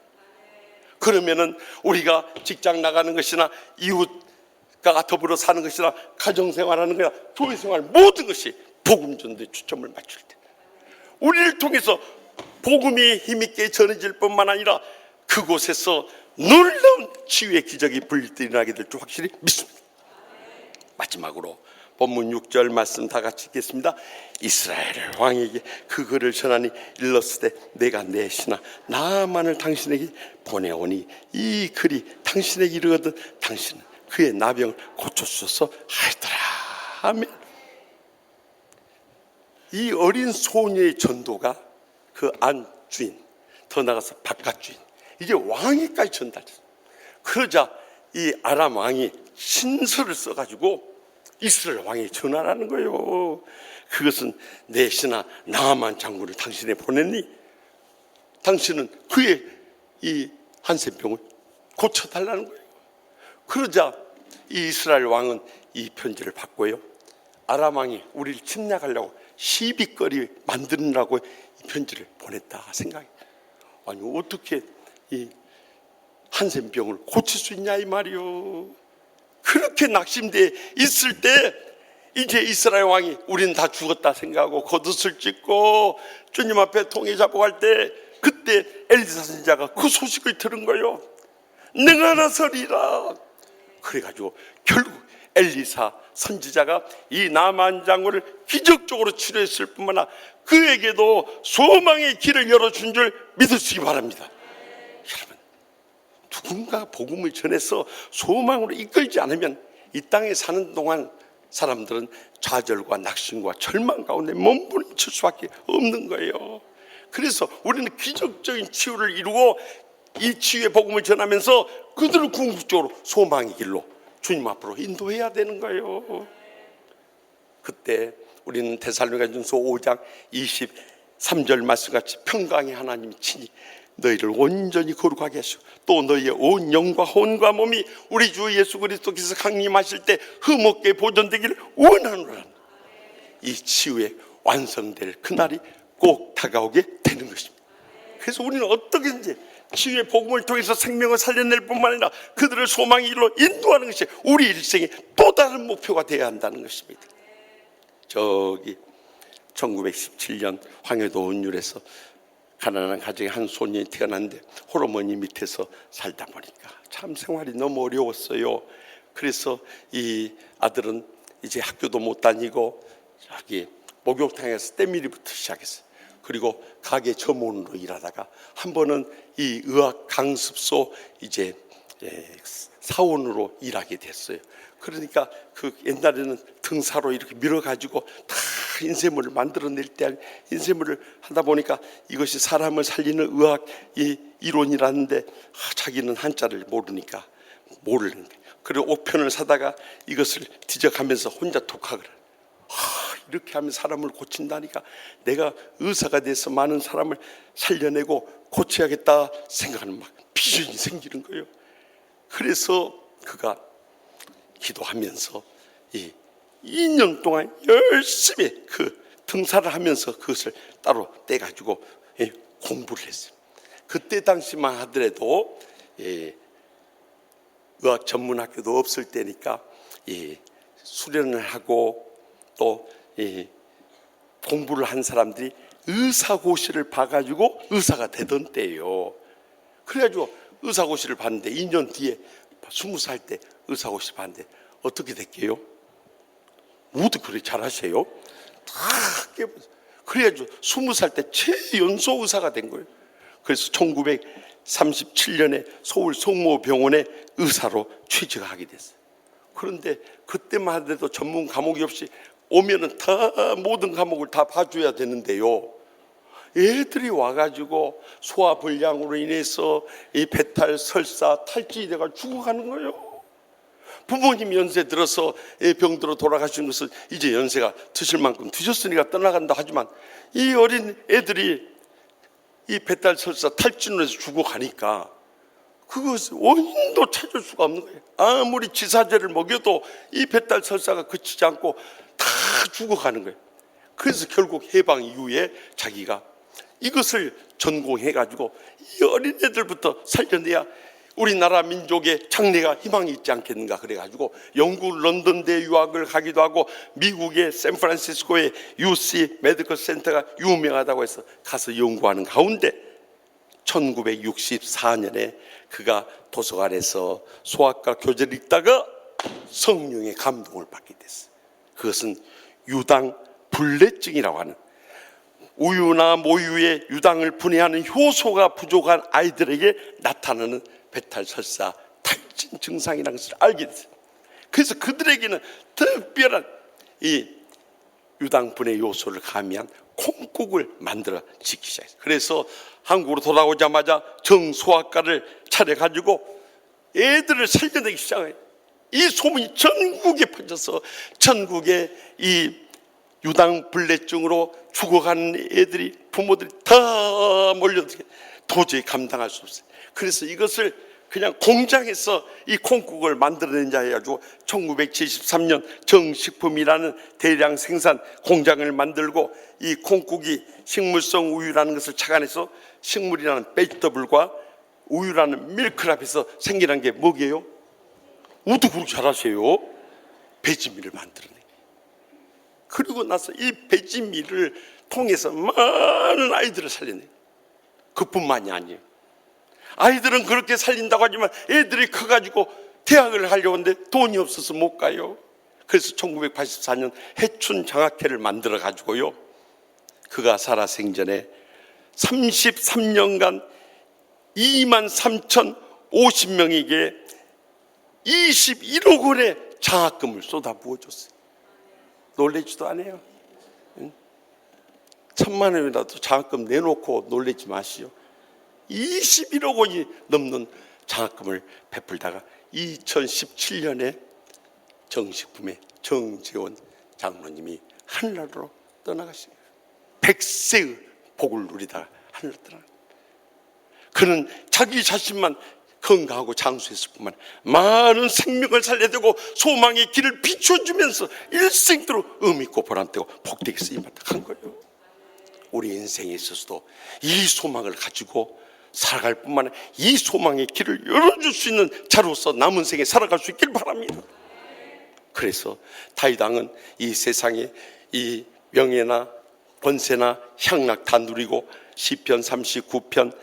그러면은 우리가 직장 나가는 것이나 이웃과 더불어 사는 것이나 가정생활하는 것이나 교회생활 모든 것이 복음 전도에 초점을 맞출 때 우리를 통해서 복음이 힘있게 전해질 뿐만 아니라 그곳에서 놀라운 치유의 기적이 일어나게 될 줄 확실히 믿습니다. 마지막으로 본문 6절 말씀 다 같이 읽겠습니다. 이스라엘 왕에게 그 글을 전하니 일렀으되 내가 내 신하 나만을 당신에게 보내오니 이 글이 당신에게 이르거든 당신은 그의 나병을 고쳐주소서 하였더라. 아멘. 이 어린 소녀의 전도가 그 안 주인, 더 나아가서 바깥 주인, 이제 왕에까지 전달됐어요. 그러자 이 아람 왕이 신서를 써가지고 이스라엘 왕에 전하라는 거예요. 그것은 내 신하 나아만 장군을 당신에 보냈니? 당신은 그의 이 한센병을 고쳐달라는 거예요. 그러자 이 이스라엘 왕은 이 편지를 받고요, 아람 왕이 우리를 침략하려고 시비거리 만드느라고 이 편지를 보냈다 생각해. 아니 어떻게 이 한센병을 고칠 수 있냐 이 말이요. 그렇게 낙심돼 있을 때 이제 이스라엘 왕이 우리는 다 죽었다 생각하고 겉옷을 찢고 주님 앞에 통에 잡고 갈 때 그때 엘리사 선지자가 그 소식을 들은 거예요. 내가 나서리라. 그래가지고 결국 엘리사 선지자가 이 나만 장군을 기적적으로 치료했을 뿐만 아니라 그에게도 소망의 길을 열어준 줄 믿으시기 바랍니다. 여러분, 누군가 복음을 전해서 소망으로 이끌지 않으면 이 땅에 사는 동안 사람들은 좌절과 낙심과 절망 가운데 몸부림칠 수밖에 없는 거예요. 그래서 우리는 기적적인 치유를 이루고 이 치유의 복음을 전하면서 그들을 궁극적으로 소망의 길로 주님 앞으로 인도해야 되는 거예요. 그때 우리는 데살로니가전서 5장 23절 말씀같이 평강의 하나님이 친히 너희를 온전히 거룩하게 하시고 또 너희의 온 영과 혼과 몸이 우리 주 예수 그리스도께서 강림하실 때 흠없게 보존되기를 원하노라. 이 치유의 완성될 그날이 꼭 다가오게 되는 것입니다. 그래서 우리는 어떻게든지 치유의 복음을 통해서 생명을 살려낼 뿐만 아니라 그들을 소망의 길로 인도하는 것이 우리 일생의 또 다른 목표가 되어야 한다는 것입니다. 저기 1917년 황해도 온율에서 가난한 가정에 한 소년이 태어났는데 홀어머니 밑에서 살다 보니까 참 생활이 너무 어려웠어요. 그래서 이 아들은 이제 학교도 못 다니고 자기 목욕탕에서 때밀이부터 시작했어요. 그리고 가게 점원으로 일하다가 한 번은 이 의학 강습소 이제 사원으로 일하게 됐어요. 그러니까 그 옛날에는 등사로 이렇게 밀어가지고 다 인쇄물을 만들어낼 때 인쇄물을 하다 보니까 이것이 사람을 살리는 의학 이론이라는데 자기는 한자를 모르니까 모르는 거예요. 그리고 옥편을 사다가 이것을 뒤져가면서 혼자 독학을 해요. 이렇게 하면 사람을 고친다니까 내가 의사가 돼서 많은 사람을 살려내고 고쳐야겠다 생각하는 막 비전이 생기는 거예요. 그래서 그가 기도하면서 2년 동안 열심히 그 등사를 하면서 그것을 따로 떼가지고 공부를 했어요. 그때 당시만 하더라도 의학 전문학교도 없을 때니까 수련을 하고 또 공부를 한 사람들이 의사고시를 봐가지고 의사가 되던 때예요. 그래가지고 의사고시를 봤는데 2년 뒤에 20살 때 의사고시 봤는데 어떻게 됐게요? 모두 그렇게 잘하세요? 다 깨버렸어요. 그래가지고 20살 때 최연소 의사가 된 거예요. 그래서 1937년에 서울 성모병원에 의사로 취직하게 됐어요. 그런데 그때만 하더라도 전문 과목이 없이 오면은 다 모든 과목을 다 봐줘야 되는데요. 애들이 와가지고 소화불량으로 인해서 이 배탈, 설사, 탈진이가 죽어가는 거예요. 부모님 연세 들어서 병들어 돌아가신 것은 이제 연세가 드실 만큼 드셨으니까 떠나간다 하지만 이 어린 애들이 이 배탈, 설사, 탈진으로 해서 죽어가니까 그것을 원인도 찾을 수가 없는 거예요. 아무리 지사제를 먹여도 이 배탈, 설사가 그치지 않고 다 죽어가는 거예요. 그래서 결국 해방 이후에 자기가 이것을 전공해가지고 이 어린애들부터 살려내야 우리나라 민족의 장래가 희망이 있지 않겠는가 그래가지고 영국 런던대 유학을 가기도 하고 미국의 샌프란시스코의 UC 메디컬 센터가 유명하다고 해서 가서 연구하는 가운데 1964년에 그가 도서관에서 소아과 교재를 읽다가 성령의 감동을 받게 됐어요. 그것은 유당 불내증이라고 하는 우유나 모유에 유당을 분해하는 효소가 부족한 아이들에게 나타나는 배탈, 설사, 탈진 증상이라는 것을 알게 됐어요. 그래서 그들에게는 특별한 이 유당 분해 요소를 가미한 콩국을 만들어 지키기 시작했어요. 그래서 한국으로 돌아오자마자 정소아과를 차려가지고 애들을 살려내기 시작해요. 이 소문이 전국에 퍼져서 전국에 이 유당불내증으로 죽어가는 애들이 부모들이 다 몰려들게 도저히 감당할 수 없어요. 그래서 이것을 그냥 공장에서 이 콩국을 만들어낸자 해가지고 1973년 정식품이라는 대량 생산 공장을 만들고 이 콩국이 식물성 우유라는 것을 착안해서 식물이라는 베지터블과 우유라는 밀크랍에서 생기는 게 뭐게요? 우도 그렇게 잘하세요. 배지밀을 만들어내. 그리고 나서 이 배지밀을 통해서 많은 아이들을 살려내. 그뿐만이 아니에요. 아이들은 그렇게 살린다고 하지만 애들이 커가지고 대학을 가려고 하는데 돈이 없어서 못 가요. 그래서 1984년 해춘 장학회를 만들어 가지고요, 그가 살아생전에 33년간 23,050명에게 21억 원의 장학금을 쏟아부어줬어요. 놀래지도 않아요. 1,000만 원이라도 장학금 내놓고 놀래지 마시오. 21억 원이 넘는 장학금을 베풀다가 2017년에 정식품의 정재원 장로님이 하늘나라로 떠나가십니다. 100세의 복을 누리다가 하늘로 떠나갑니다. 그는 자기 자신만 건강하고 장수했을 뿐만 아니라 많은 생명을 살려내고 소망의 길을 비춰주면서 일생도록 의미있고 보람되고 복되게 쓰임받다 간 거예요. 우리 인생에 있어서도 이 소망을 가지고 살아갈 뿐만 아니라 이 소망의 길을 열어줄 수 있는 자로서 남은 생에 살아갈 수 있길 바랍니다. 그래서 다윗 왕은 이 세상에 이 명예나 권세나 향락 다 누리고 시편 39편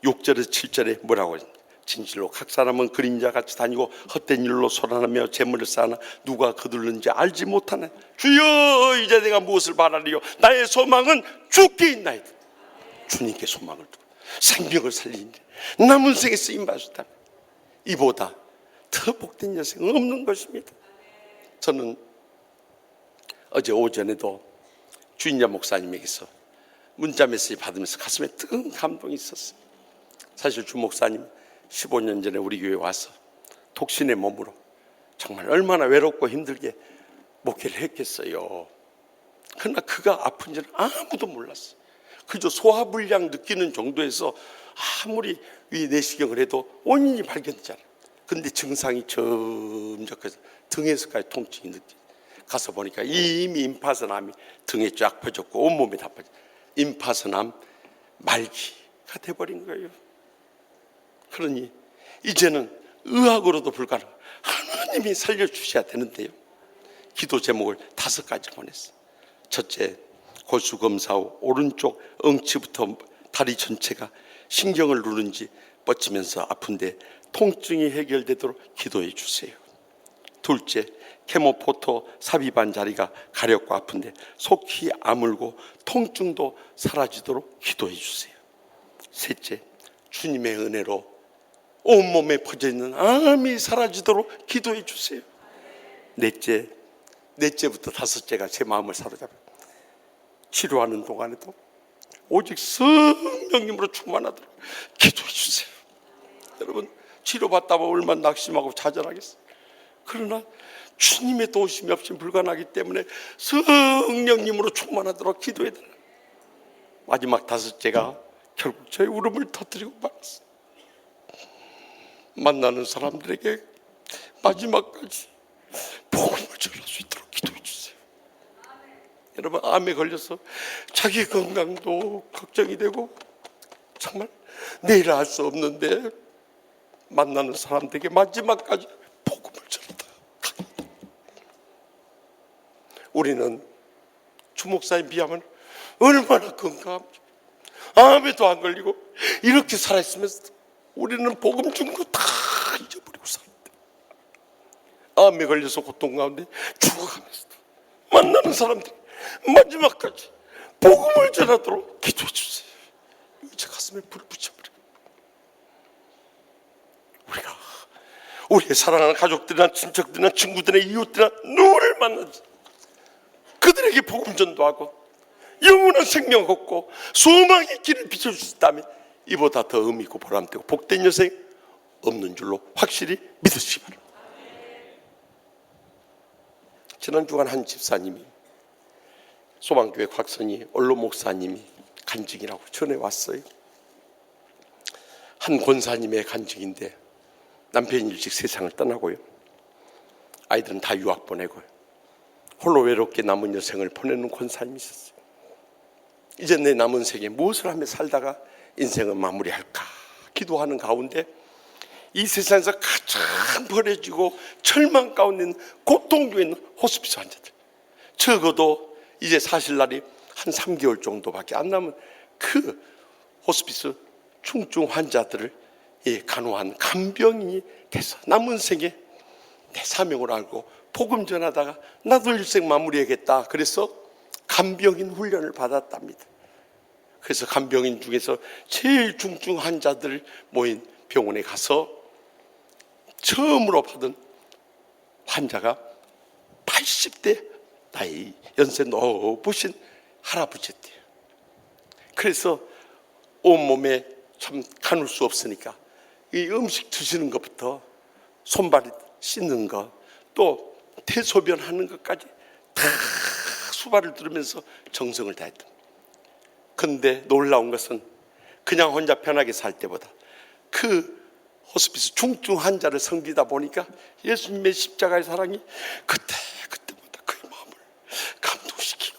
6절에서 7절에 뭐라고 했습니까? 진실로 각 사람은 그림자같이 다니고 헛된 일로 소란하며 재물을 쌓으나 누가 거둘는지 알지 못하네. 주여, 이제 내가 무엇을 바라리요? 나의 소망은 주께 있나이다. 주님께 소망을 두고 생명을 살리니 남은 생에 쓰임받았다. 이보다 더 복된 여생은 없는 것입니다. 저는 어제 오전에도 주인자 목사님에게서 문자 메시지 받으면서 가슴에 뜨거운 감동이 있었어요. 사실 주 목사님 15년 전에 우리 교회에 와서 독신의 몸으로 정말 얼마나 외롭고 힘들게 목회를 했겠어요. 그러나 그가 아픈지는 아무도 몰랐어요. 그저 소화불량 느끼는 정도에서 아무리 위 내시경을 해도 원인이 발견되지 않아요. 근데 증상이 점점 커서 등에서까지 통증이 느껴요. 가서 보니까 이미 임파선암이 등에 쫙 퍼졌고 온몸에 다 퍼졌어요. 임파선암 말기가 돼버린 거예요. 그러니 이제는 의학으로도 불가능해요. 하나님이 살려주셔야 되는데요. 기도 제목을 5가지 보냈어요. 첫째, 골수검사 후 오른쪽 엉치부터 다리 전체가 신경을 누른지 뻗치면서 아픈데 통증이 해결되도록 기도해 주세요. 둘째, 케모포토 삽입한 자리가 가렵고 아픈데 속히 아물고 통증도 사라지도록 기도해 주세요. 셋째, 주님의 은혜로 온몸에 퍼져있는 암이 사라지도록 기도해 주세요. 넷째부터 다섯째가 제 마음을 사로잡아요. 치료하는 동안에도 오직 성령님으로 충만하도록 기도해 주세요. 여러분, 치료받다 보면 얼마나 낙심하고 좌절하겠어요. 그러나 주님의 도우심이 없이 불가능하기 때문에 성령님으로 충만하도록 기도해야 돼요. 마지막 다섯째가 결국 저의 울음을 터뜨리고 말았어요. 만나는 사람들에게 마지막까지 복음을 전할 수 있도록 기도해 주세요. 여러분, 암에 걸려서 자기 건강도 걱정이 되고 정말 내일 알 수 없는데 만나는 사람들에게 마지막까지 복음을 전하다 갑니다. 우리는 주목사에 비하면 얼마나 건강합니까? 암에도 안 걸리고 이렇게 살아있으면서 우리는 복음 준 거 다 잊어버리고 사는데, 암에 걸려서 고통 가운데 죽어가면서 만나는 사람들 마지막까지 복음을 전하도록 기도해 주세요. 제 가슴에 불을 붙여버려요. 우리가 우리의 사랑하는 가족들이나 친척들이나 친구들이나 이웃들이나 누구를 만나지 그들에게 복음 전도하고 영원한 생명 얻고 소망의 길을 비춰줄 수 있다면 이보다 더 의미 있고 보람되고 복된 여생 없는 줄로 확실히 믿으시기 바랍니다. 지난 주간 한 집사님이 소망교회 곽선희 원로 목사님이 간증이라고 전해왔어요. 한 권사님의 간증인데 남편이 일찍 세상을 떠나고요, 아이들은 다 유학 보내고요, 홀로 외롭게 남은 여생을 보내는 권사님이 있었어요. 이제 내 남은 생에 무엇을 하며 살다가 인생을 마무리할까 기도하는 가운데 이 세상에서 가장 버려지고 절망 가운데 있는 고통 중에 있는 호스피스 환자들, 적어도 이제 사실 날이 한 3개월 정도밖에 안 남은 그 호스피스 중증 환자들을 간호한 간병인이 돼서 남은 생에 내 사명을 알고 복음 전하다가 나도 일생 마무리해야겠다 그래서 간병인 훈련을 받았답니다. 그래서 간병인 중에서 제일 중증 환자들 모인 병원에 가서 처음으로 받은 환자가 80대 나이 연세 높으신 할아버지였대요. 그래서 온몸에 참 가눌 수 없으니까 이 음식 드시는 것부터 손발 씻는 것 또 대소변하는 것까지 다 수발을 들으면서 정성을 다했던. 근데 놀라운 것은 그냥 혼자 편하게 살 때보다 그 호스피스 중증 환자를 섬기다 보니까 예수님의 십자가의 사랑이 그때마다 그의 마음을 감동시키고,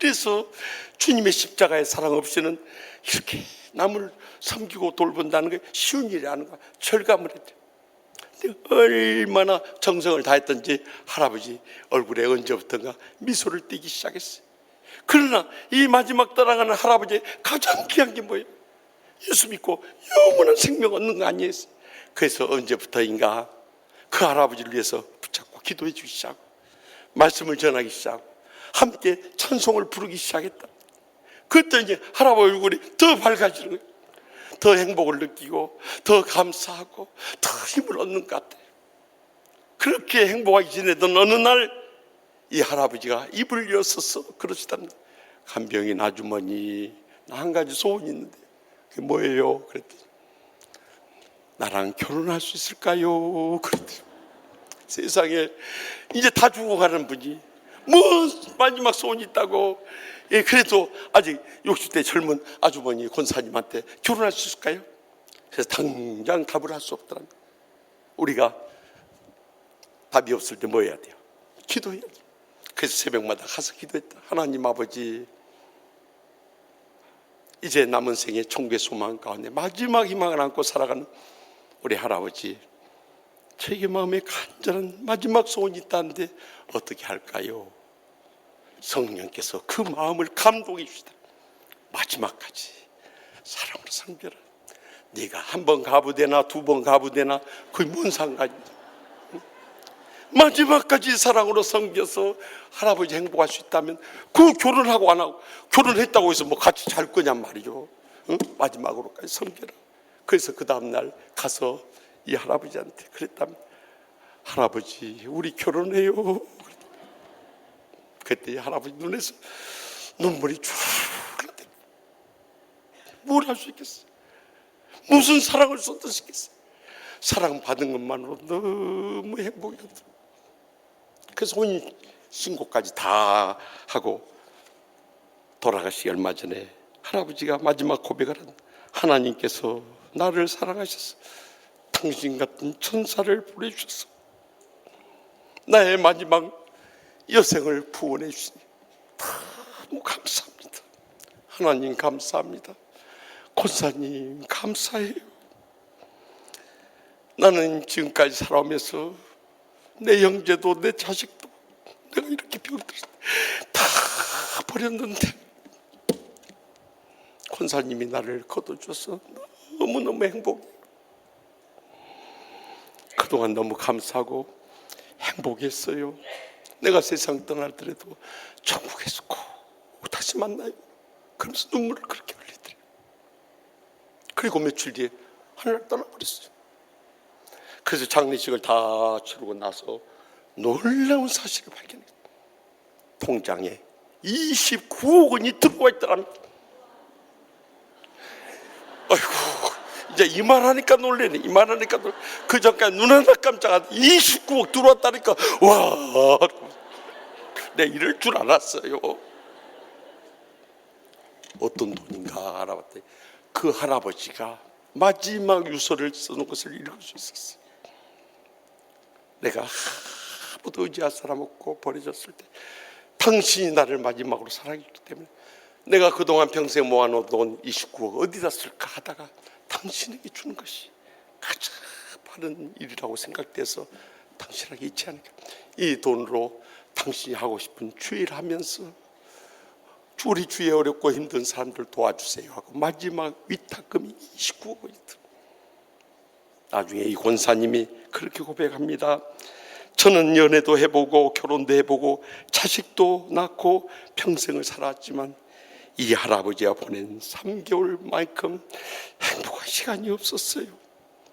이래서 주님의 십자가의 사랑 없이는 이렇게 남을 섬기고 돌본다는 게 쉬운 일이 아닌가 절감을 했죠. 얼마나 정성을 다했던지 할아버지 얼굴에 언제부턴가 미소를 띠기 시작했어요. 그러나 이 마지막 떠나가는 할아버지의 가장 귀한 게 뭐예요? 예수 믿고 영원한 생명 얻는 거 아니에요? 그래서 언제부터인가 그 할아버지를 위해서 붙잡고 기도해 주기 시작하고 말씀을 전하기 시작하고 함께 찬송을 부르기 시작했다. 그때 이제 할아버지 얼굴이 더 밝아지는 거예요. 더 행복을 느끼고 더 감사하고 더 힘을 얻는 것 같아요. 그렇게 행복하게 지내던 어느 날 이 할아버지가 입을 여서서 그러시답니다. 간병인 아주머니, 나 한 가지 소원이 있는데 그게 뭐예요? 그랬더니 나랑 결혼할 수 있을까요? 그랬더니 세상에 이제 다 죽어가는 분이 뭐 마지막 소원이 있다고. 그래도 아직 60대 젊은 아주머니 권사님한테 결혼할 수 있을까요? 그래서 당장 답을 할 수 없더랍니다. 우리가 답이 없을 때 뭐 해야 돼요? 기도해야죠. 그래서 새벽마다 가서 기도했다. 하나님 아버지, 이제 남은 생에 천국의 소망 가운데 마지막 희망을 안고 살아가는 우리 할아버지, 저에게 마음에 간절한 마지막 소원이 있다는데 어떻게 할까요? 성령께서 그 마음을 감동해 주시다. 마지막까지 사랑으로 섬겨라. 네가 한 번 가부되나 두 번 가부되나 그게 뭔 상관이냐. 마지막까지 사랑으로 섬겨서 할아버지 행복할 수 있다면 그 결혼하고 안 하고, 결혼했다고 해서 뭐 같이 잘 거냔 말이죠. 응? 마지막으로까지 섬겨라. 그래서 그 다음날 가서 이 할아버지한테 그랬다면, 할아버지 우리 결혼해요. 그때 이 할아버지 눈에서 눈물이 쭉 흘러대. 뭘 할 수 있겠어? 무슨 사랑을 쏟아지겠어? 사랑받은 것만으로 너무 행복이었어. 그래서 혼인신고까지 다 하고 돌아가시기 얼마 전에 할아버지가 마지막 고백을 한, 하나님께서 나를 사랑하셔서 당신 같은 천사를 보내주셔서 나의 마지막 여생을 구원해 주시니 너무 감사합니다. 하나님 감사합니다. 권사님 감사해요. 나는 지금까지 살아오면서 내 형제도 내 자식도 내가 이렇게 병들었을 때 다 버렸는데 권사님이 나를 거둬줘서 너무너무 행복해. 그동안 너무 감사하고 행복했어요. 내가 세상 떠나더라도 천국에서 꼭 다시 만나요. 그러면서 눈물을 그렇게 흘리더래요. 그리고 며칠 뒤에 하늘을 떠나버렸어요. 그래서 장례식을 다 치르고 나서 놀라운 사실을 발견했어요. 통장에 29억 원이 들어와 있더랍니다. 아이고, 이제 이 말하니까 놀래네. 이 말하니까 놀래. 그 전까지 눈 하나 깜짝 안 29억 들어왔다니까 와, 내가 이럴 줄 알았어요. 어떤 돈인가 알아봤더니 그 할아버지가 마지막 유서를 써놓은 것을 읽을 수 있었어요. 내가 아무도 의지할 사람 없고 버려졌을 때 당신이 나를 마지막으로 사랑했기 때문에 내가 그동안 평생 모아놓은 돈 29억 어디다 쓸까 하다가 당신에게 주는 것이 가장 바른 일이라고 생각돼서 당신에게 잊지 않을까. 이 돈으로 당신이 하고 싶은 주일 하면서 우리 주위에 어렵고 힘든 사람들 도와주세요 하고 마지막 위탁금이 29억 원이더라. 나중에 이 권사님이 그렇게 고백합니다. 저는 연애도 해보고 결혼도 해보고 자식도 낳고 평생을 살았지만 이 할아버지가 보낸 3개월만큼 행복한 시간이 없었어요.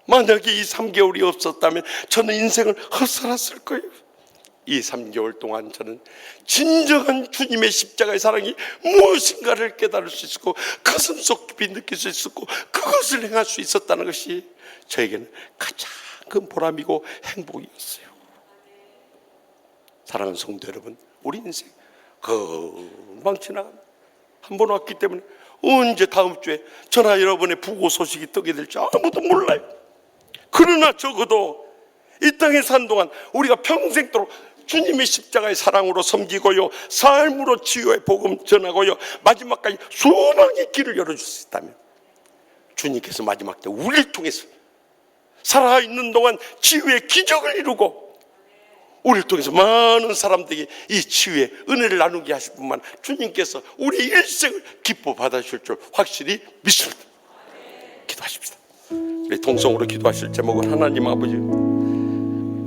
만약에 이 3개월이 없었다면 저는 인생을 헛살았을 거예요. 이 3개월 동안 저는 진정한 주님의 십자가의 사랑이 무엇인가를 깨달을 수 있었고 가슴속 깊이 느낄 수 있었고 그것을 행할 수 있었다는 것이 저에게는 가장 큰 보람이고 행복이었어요. 사랑하는 성도 여러분, 우리 인생 금방 지나갑니다. 한 번 왔기 때문에 언제 다음 주에 저나 여러분의 부고 소식이 뜨게 될지 아무도 몰라요. 그러나 적어도 이 땅에 산 동안 우리가 평생도록 주님의 십자가의 사랑으로 섬기고요, 삶으로 치유의 복음 전하고요, 마지막까지 소망의 길을 열어줄 수 있다면 주님께서 마지막 때 우리를 통해서 살아있는 동안 치유의 기적을 이루고 우리를 통해서 많은 사람들에게 이 치유의 은혜를 나누게 하실 뿐만 주님께서 우리의 일생을 기뻐 받아주실 줄 확실히 믿습니다. 기도하십시다. 우리 동성으로 기도하실 제목은 하나님 아버지,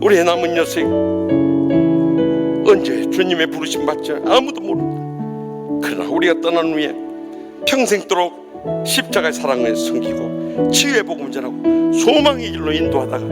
우리의 남은 여생 언제 주님의 부르심 받지 아무도 모릅니다. 그러나 우리가 떠난 후에 평생도록 십자가의 사랑을 섬기고 치유의 복음 전하고 소망의 길로 인도하다가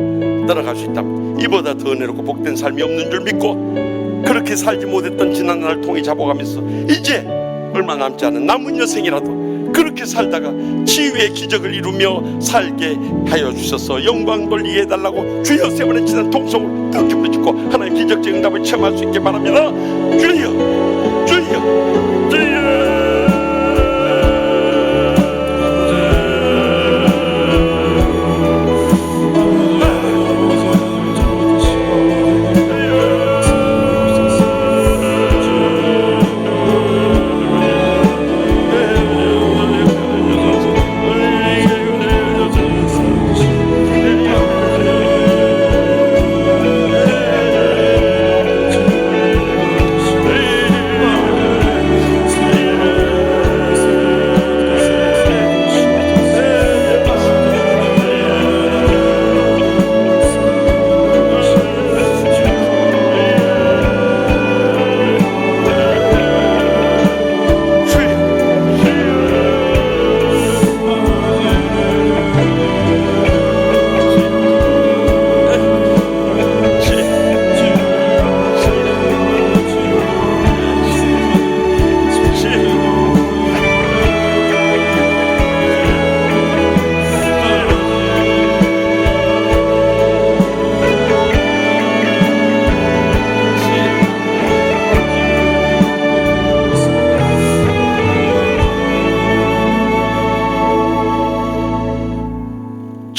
떠나갈 수 있다면 이보다 더 은혜롭고 복된 삶이 없는 줄 믿고 그렇게 살지 못했던 지난날을 통해 잡아가면서 이제 얼마 남지 않은 남은 여생이라도 그렇게 살다가 치유의 기적을 이루며 살게 하여 주셔서 영광 돌리게 해달라고 주여 세 번의 지난 통성을 뜨겁게 부르짖고 하나님의 기적적 응답을 체험할 수 있게 바랍니다. 주여 주여 주여.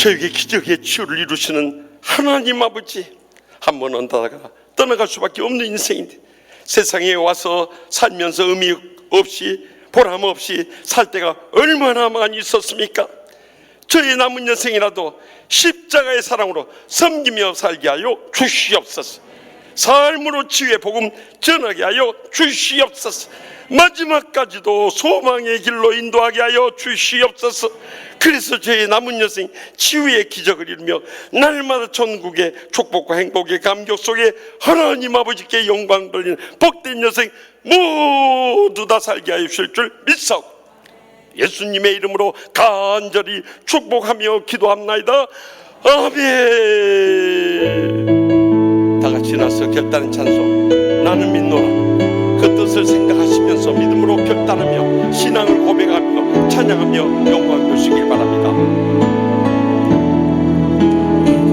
저에게 기적의 치유를 이루시는 하나님 아버지, 한 번 언다다가 떠나갈 수밖에 없는 인생인데 세상에 와서 살면서 의미 없이 보람 없이 살 때가 얼마나 많이 있었습니까? 저의 남은 여생이라도 십자가의 사랑으로 섬기며 살게 하여 주시옵소서. 삶으로 치유의 복음 전하게 하여 주시옵소서. 마지막까지도 소망의 길로 인도하게 하여 주시옵소서. 그래서 저의 남은 여생 치유의 기적을 이루며 날마다 천국의 축복과 행복의 감격 속에 하나님 아버지께 영광 돌리는 복된 여생 모두 다 살게 하여 주실 줄 믿사옵고 예수님의 이름으로 간절히 축복하며 기도합나이다. 아멘. 다 같이 나서 결단의 찬송 나는 믿노라. 그 뜻을 생각하시면서 믿음으로 결단하며 신앙을 고백하며 찬양하며 영광 주시길 바랍니다.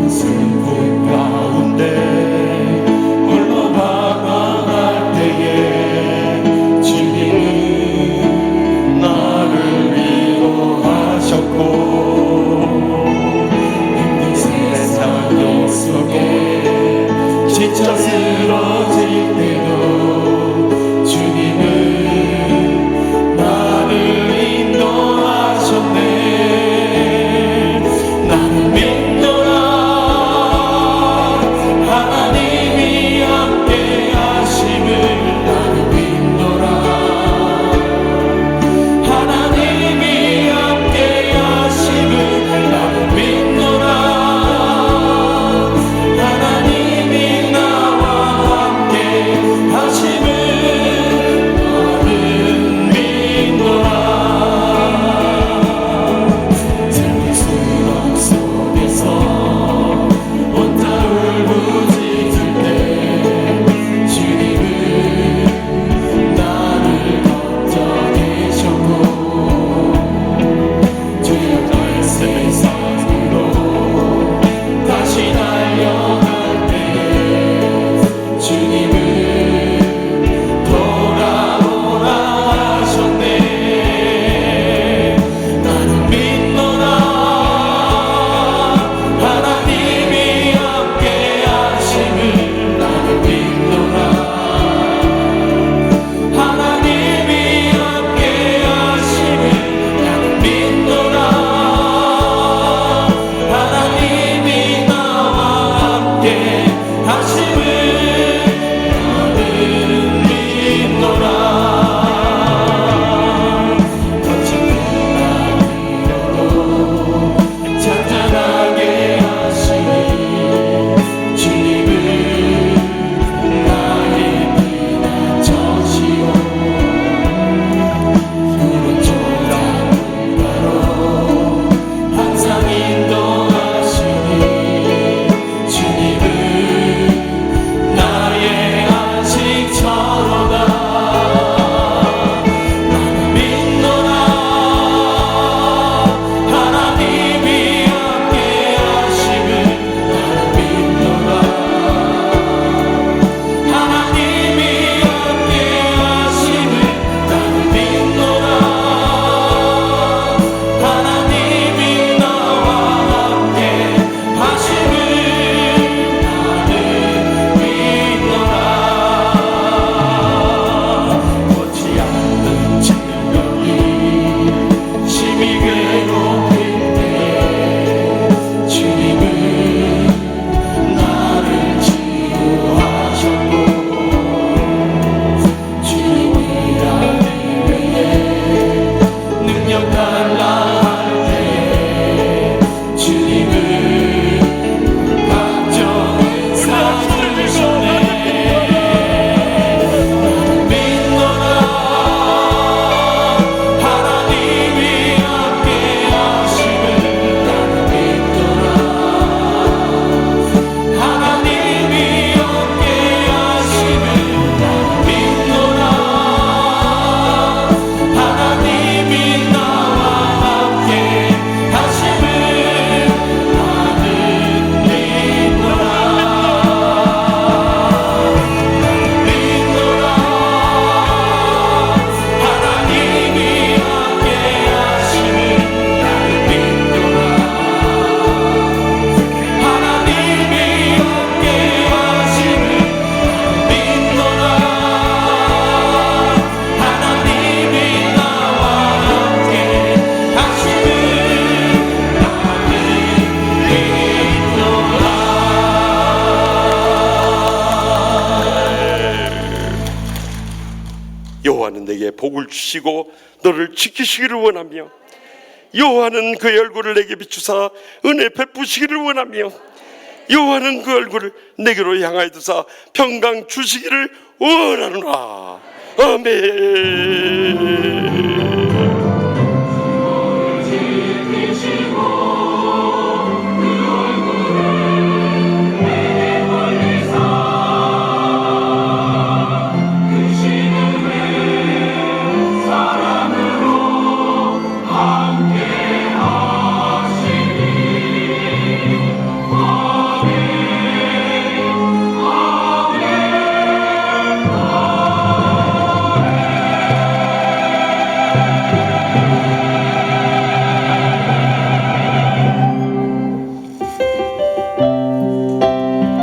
슬픔 가운데 홀로 방황할 때에 주님은 나를 위로하셨고 힘든 세상 속에 지쳐 쓰러질 때도 주님은 나를 인도하셨네. 내게 복을 주시고 너를 지키시기를 원하며 여호와는 그의 얼굴을 내게 비추사 은혜 베푸시기를 원하며 여호와는 그 얼굴을 내게로 향하여 두사 평강 주시기를 원하노라. 아멘. 함께 하시니 아멘.